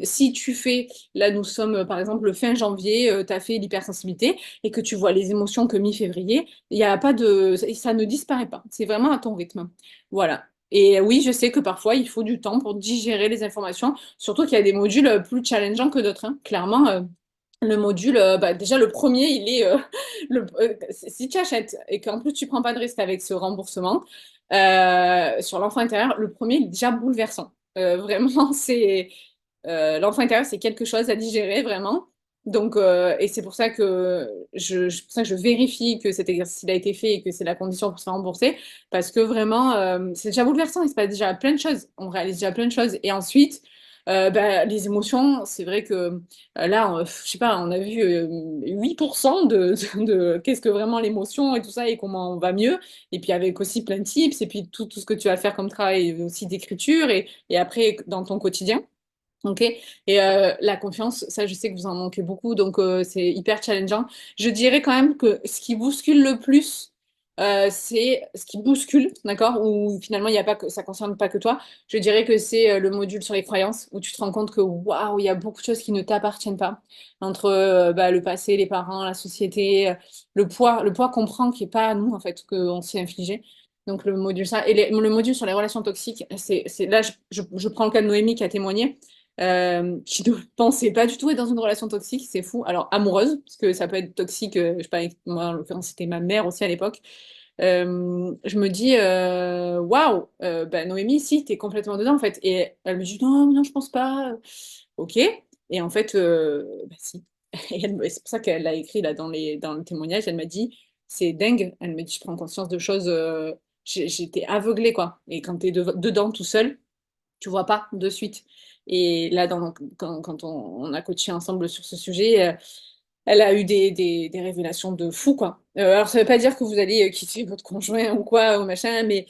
Si tu fais Là, nous sommes, par exemple, le fin janvier, tu as fait l'hypersensibilité et que tu vois les émotions que mi-février, il y a pas de... ça ne disparaît pas. C'est vraiment à ton rythme. Voilà. Et oui, je sais que parfois, il faut du temps pour digérer les informations, surtout qu'il y a des modules plus challengeants que d'autres, hein. Clairement, le module, bah, déjà, le premier, il est... si tu achètes et qu'en plus, tu prends pas de risque avec ce remboursement, sur l'enfant intérieur, le premier, il est déjà bouleversant. Vraiment, c'est... L'enfant intérieur, c'est quelque chose à digérer vraiment. Donc, et c'est pour ça que pour ça que je vérifie que cet exercice il a été fait et que c'est la condition pour se faire rembourser. Parce que vraiment, c'est déjà bouleversant. Il se passe déjà plein de choses. On réalise déjà plein de choses. Et ensuite, bah, les émotions, c'est vrai que là, je sais pas, on a vu 8% de qu'est-ce que vraiment l'émotion et tout ça et comment on va mieux. Et puis avec aussi plein de tips et puis tout ce que tu vas faire comme travail aussi d'écriture et après dans ton quotidien. Ok, et la confiance, ça je sais que vous en manquez beaucoup, donc c'est hyper challengeant. Je dirais quand même que ce qui bouscule le plus, c'est ce qui bouscule, d'accord, où finalement il y a pas que ça concerne pas que toi. Je dirais que c'est le module sur les croyances, où tu te rends compte que waouh, il y a beaucoup de choses qui ne t'appartiennent pas, entre bah, le passé, les parents, la société, le poids qu'on prend qui est pas à nous en fait, qu'on s'est infligé. Donc le module ça et le module sur les relations toxiques, c'est là je prends le cas de Noémie qui a témoigné qui ne pensait pas du tout être dans une relation toxique, c'est fou. Alors, amoureuse, parce que ça peut être toxique, je sais pas, moi, en l'occurrence, c'était ma mère aussi à l'époque. Je me dis, waouh, bah, Noémie, si, t'es complètement dedans, en fait. Et elle me dit, non, non, je pense pas. Ok. Et en fait, bah, si. C'est pour ça qu'elle l'a écrit là dans le témoignage. Elle m'a dit, c'est dingue. Elle me dit, je prends conscience de choses. J'étais aveuglée, quoi. Et quand t'es dedans tout seul, tu vois pas de suite. Et là, quand on a coaché ensemble sur ce sujet, elle a eu des révélations de fou, quoi. Alors, ça veut pas dire que vous allez quitter votre conjoint ou quoi, ou machin, mais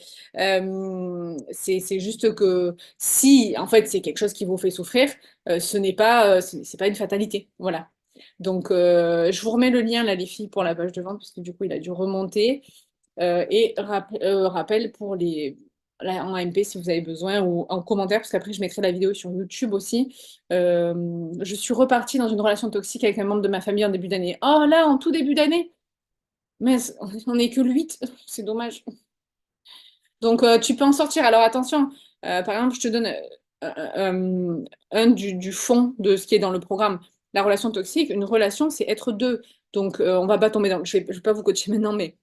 c'est juste que si, en fait, c'est quelque chose qui vous fait souffrir, ce n'est pas, c'est pas une fatalité. Voilà. Donc, je vous remets le lien, là, les filles, pour la page de vente, parce que du coup, il a dû remonter. Et rappel pour là, en MP si vous avez besoin ou en commentaire, parce qu'après je mettrai la vidéo sur YouTube aussi. Je suis repartie dans une relation toxique avec un membre de ma famille en début d'année. Oh là, en tout début d'année? Mais on n'est que le 8, c'est dommage. Donc tu peux en sortir. Alors attention, par exemple, je te donne un du fond de ce qui est dans le programme. La relation toxique, une relation, c'est être deux. Donc on va pas tomber dans... Je vais pas vous coacher maintenant, mais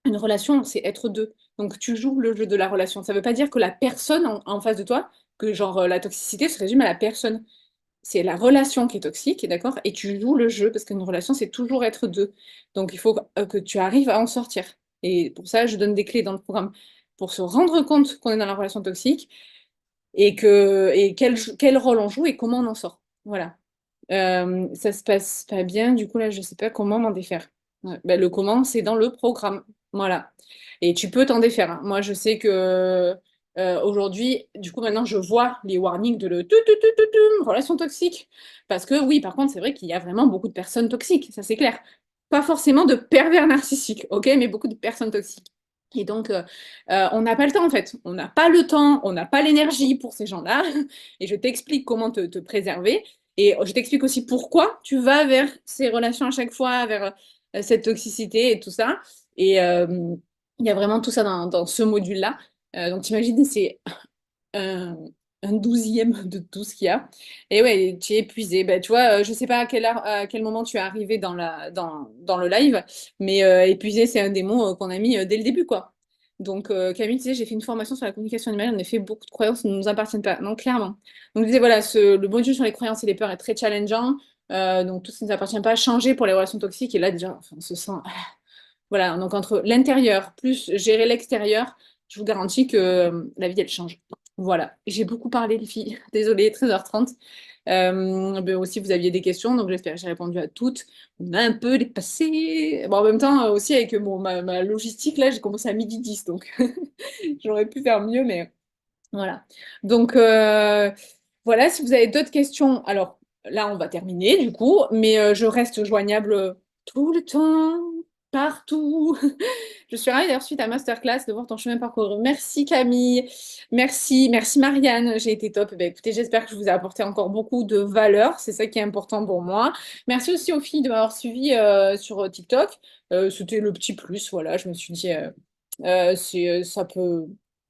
une relation, c'est être deux. Donc, tu joues le jeu de la relation. Ça ne veut pas dire que la personne en face de toi, que genre la toxicité se résume à la personne. c'est la relation qui est toxique, d'accord? Et tu joues le jeu, parce qu'une relation, c'est toujours être deux. Donc, il faut que tu arrives à en sortir. Et pour ça, je donne des clés dans le programme pour se rendre compte qu'on est dans la relation toxique et quel rôle on joue et comment on en sort. Voilà. Ça se passe pas bien, du coup, là, je sais pas comment m'en défaire. Ouais, ben, le comment, c'est dans le programme. Voilà. Et tu peux t'en défaire, hein. Moi, je sais que aujourd'hui, du coup, maintenant, je vois les warnings de le relation toxique. Parce que oui, par contre, c'est vrai qu'il y a vraiment beaucoup de personnes toxiques, ça c'est clair. Pas forcément de pervers narcissiques, ok, mais beaucoup de personnes toxiques. Et donc, on n'a pas le temps en fait. On n'a pas le temps, on n'a pas l'énergie pour ces gens-là. Et je t'explique comment te préserver. Et je t'explique aussi pourquoi tu vas vers ces relations à chaque fois, vers cette toxicité et tout ça. Et il y a vraiment tout ça dans ce module-là. Donc, t'imagines, c'est un, un douzième de tout ce qu'il y a. Et ouais, tu es épuisé. Ben, tu vois, je sais pas à quel moment tu es arrivé dans le live, mais épuisé, c'est un des mots qu'on a mis dès le début, quoi. Donc, Camille disait, j'ai fait une formation sur la communication animale, en effet, beaucoup de croyances ne nous appartiennent pas. Non, clairement. Donc, je disais, voilà, le module sur les croyances et les peurs est très challengeant. Donc, tout ce qui ne nous appartient pas, changer pour les relations toxiques. Et là, déjà, enfin, on se sent voilà, donc entre l'intérieur plus gérer l'extérieur, je vous garantis que la vie, elle change. Voilà, j'ai beaucoup parlé, les filles. Désolée, 13h30. Ben aussi, vous aviez des questions, donc j'espère que j'ai répondu à toutes. On a un peu dépassé. Bon, en même temps, aussi, avec bon, ma logistique, là, j'ai commencé à 12h10, donc j'aurais pu faire mieux, mais voilà. Donc, voilà, si vous avez d'autres questions, alors là, on va terminer, du coup, mais je reste joignable tout le temps, partout. Je suis ravie d'avoir suivi ta masterclass, de voir ton chemin parcouru. Merci Camille, merci Marianne, j'ai été top. Ben, écoutez, j'espère que je vous ai apporté encore beaucoup de valeur, c'est ça qui est important pour moi. Merci aussi aux filles de m'avoir suivi sur TikTok. C'était le petit plus, voilà, je me suis dit, ça peut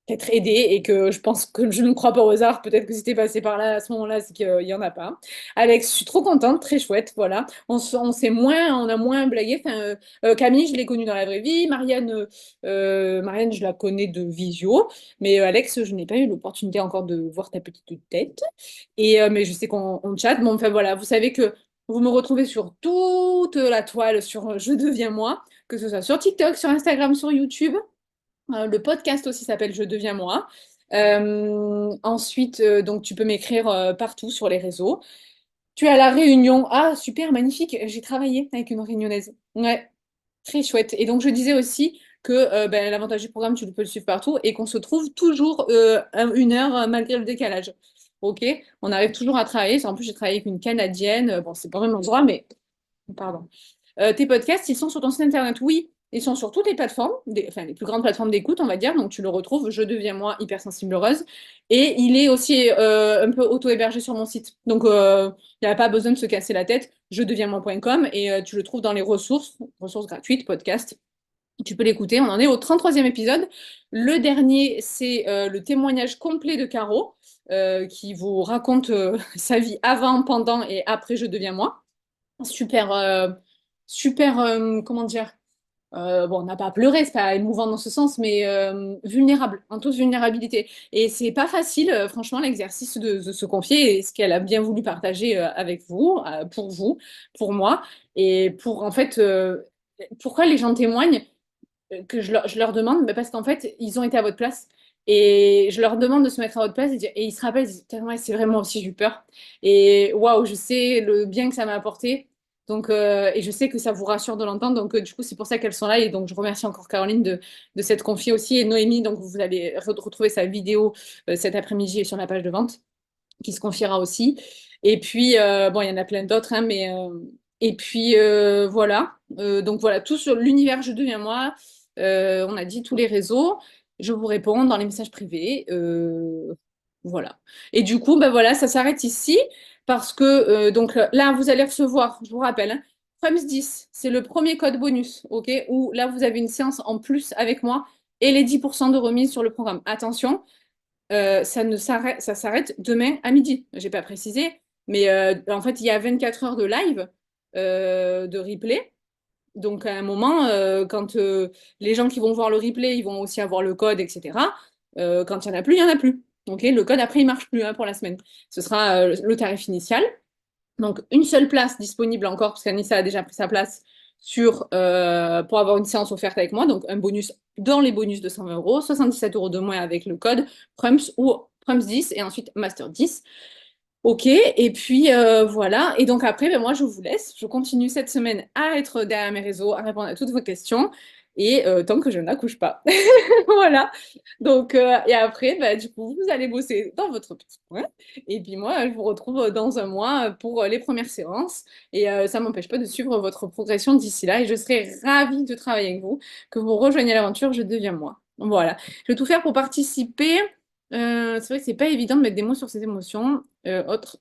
peut-être aider et que je pense que je ne crois pas au hasard. Peut-être que si t'es passé par là à ce moment-là, c'est qu'il n'y en a pas. Alex, je suis trop contente, très chouette, voilà. On a moins blagué. Enfin, Camille, je l'ai connue dans la vraie vie. Marianne, je la connais de visio. Mais Alex, je n'ai pas eu l'opportunité encore de voir ta petite tête. Mais je sais qu'on chatte. Bon, enfin voilà, vous savez que vous me retrouvez sur toute la toile sur Je deviens moi, que ce soit sur TikTok, sur Instagram, sur YouTube. Le podcast aussi s'appelle Je deviens moi. Ensuite, donc tu peux m'écrire partout sur les réseaux. Tu es à La Réunion. Ah, super, magnifique. J'ai travaillé avec une Réunionnaise. Ouais, très chouette. Et donc, je disais aussi que ben, l'avantage du programme, tu peux le suivre partout et qu'on se trouve toujours 1 heure malgré le décalage. Ok, on arrive toujours à travailler. En plus, j'ai travaillé avec une Canadienne. Bon, c'est pas vraiment droit, mais pardon. Tes podcasts, ils sont sur ton site internet? Oui, ils sont sur toutes les plateformes, enfin les plus grandes plateformes d'écoute, on va dire. Donc tu le retrouves, Je deviens moi, hypersensible heureuse. Et il est aussi un peu auto-hébergé sur mon site. Donc il n'y a pas besoin de se casser la tête. Je deviens moi.com et tu le trouves dans les ressources gratuites, podcast. Tu peux l'écouter. On en est au 33e épisode. Le dernier, c'est le témoignage complet de Caro qui vous raconte sa vie avant, pendant et après Je deviens moi. Super, super, comment dire, bon, on n'a pas pleuré, c'est pas émouvant dans ce sens, mais vulnérable, en toute vulnérabilité. Et c'est pas facile, franchement, l'exercice de se confier et ce qu'elle a bien voulu partager avec vous, pour moi, et pour, en fait, pourquoi les gens témoignent, que je leur demande, bah, parce qu'en fait, ils ont été à votre place. Et je leur demande de se mettre à votre place et ils se rappellent, ils disent, putain, ouais, c'est vraiment aussi, j'ai eu peur. Et waouh, je sais le bien que ça m'a apporté. Donc, et je sais que ça vous rassure de l'entendre. Donc, du coup, c'est pour ça qu'elles sont là. Et donc, je remercie encore Caroline de s'être confiée aussi. Et Noémie, donc, vous allez retrouver sa vidéo cet après-midi sur la page de vente, qui se confiera aussi. Et puis, bon, il y en a plein d'autres, hein, mais. Et puis, voilà. Donc, voilà, tout sur l'univers Je deviens moi. On a dit tous les réseaux. Je vous réponds dans les messages privés. Voilà. Et du coup, ben voilà, ça s'arrête ici parce que donc là, vous allez recevoir, je vous rappelle, hein, FREMS 10, c'est le premier code bonus, ok, où là, vous avez une séance en plus avec moi et les 10% de remise sur le programme. Attention, ça s'arrête demain à midi. J'ai pas précisé, mais en fait, il y a 24 heures de live, de replay. Donc, à un moment, quand les gens qui vont voir le replay, ils vont aussi avoir le code, etc. Quand il n'y en a plus, il n'y en a plus. Ok, le code, après, il marche plus hein, pour la semaine. Ce sera le tarif initial. Donc, une seule place disponible encore, parce qu'Anissa a déjà pris sa place pour avoir une séance offerte avec moi. Donc, un bonus dans les bonus de 120 euros, 77 euros de moins avec le code PRUMS ou PRUMS 10 et ensuite Master 10. Ok, et puis voilà. Et donc après, ben, moi, je vous laisse. Je continue cette semaine à être derrière mes réseaux, à répondre à toutes vos questions. Et tant que je n'accouche pas. Voilà. Donc, et après, ben, du coup, vous allez bosser dans votre petit coin. Et puis moi, je vous retrouve dans un mois pour les premières séances. Et ça ne m'empêche pas de suivre votre progression d'ici là. Et je serai ravie de travailler avec vous. Que vous rejoigniez l'aventure, je deviens moi. Voilà. Je vais tout faire pour participer. C'est vrai que c'est pas évident de mettre des mots sur ses émotions. Autres,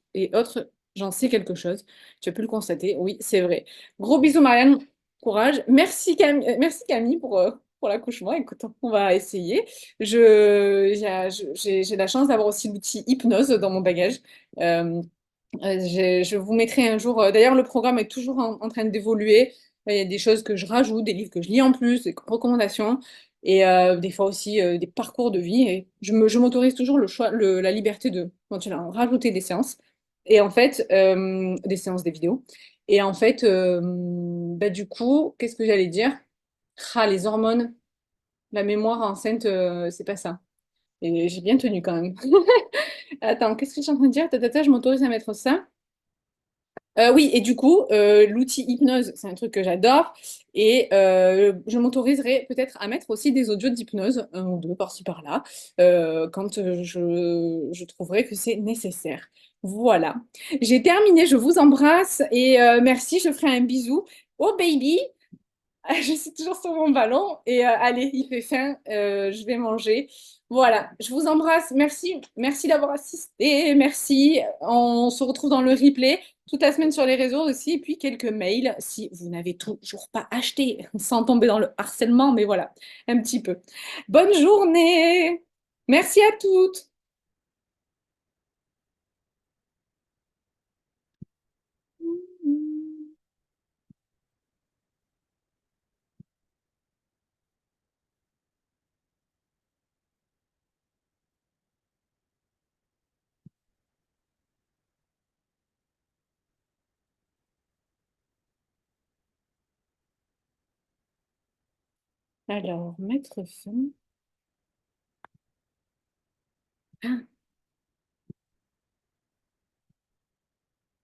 j'en sais quelque chose. Tu as pu le constater. Oui, c'est vrai. Gros bisous, Marianne. Courage. Merci Camille pour l'accouchement. Écoute, on va essayer. J'ai la chance d'avoir aussi l'outil hypnose dans mon bagage. Euh, je vous mettrai un jour. D'ailleurs, le programme est toujours en train d'évoluer. Il y a des choses que je rajoute, des livres que je lis en plus, des recommandations, et des fois aussi des parcours de vie. Et je m'autorise toujours le choix, la liberté de en rajouter des séances. Et en fait, des séances, des vidéos. Et en fait, bah, du coup, qu'est-ce que j'allais dire? Ah, les hormones, la mémoire enceinte, c'est pas ça. Et j'ai bien tenu quand même. Attends, qu'est-ce que je suis en train de dire? Je m'autorise à mettre ça. Oui, et du coup, l'outil hypnose, c'est un truc que j'adore. Et je m'autoriserai peut-être à mettre aussi des audios d'hypnose, un ou deux par-ci par-là, quand je trouverai que c'est nécessaire. Voilà. J'ai terminé, je vous embrasse et merci, je ferai un bisou au baby. Je suis toujours sur mon ballon et allez, il fait faim, je vais manger. Voilà, je vous embrasse. Merci, merci d'avoir assisté. Merci. On se retrouve dans le replay toute la semaine sur les réseaux aussi. Et puis quelques mails si vous n'avez toujours pas acheté, sans tomber dans le harcèlement, mais voilà, un petit peu. Bonne journée. Merci à toutes. Alors, mettre fin.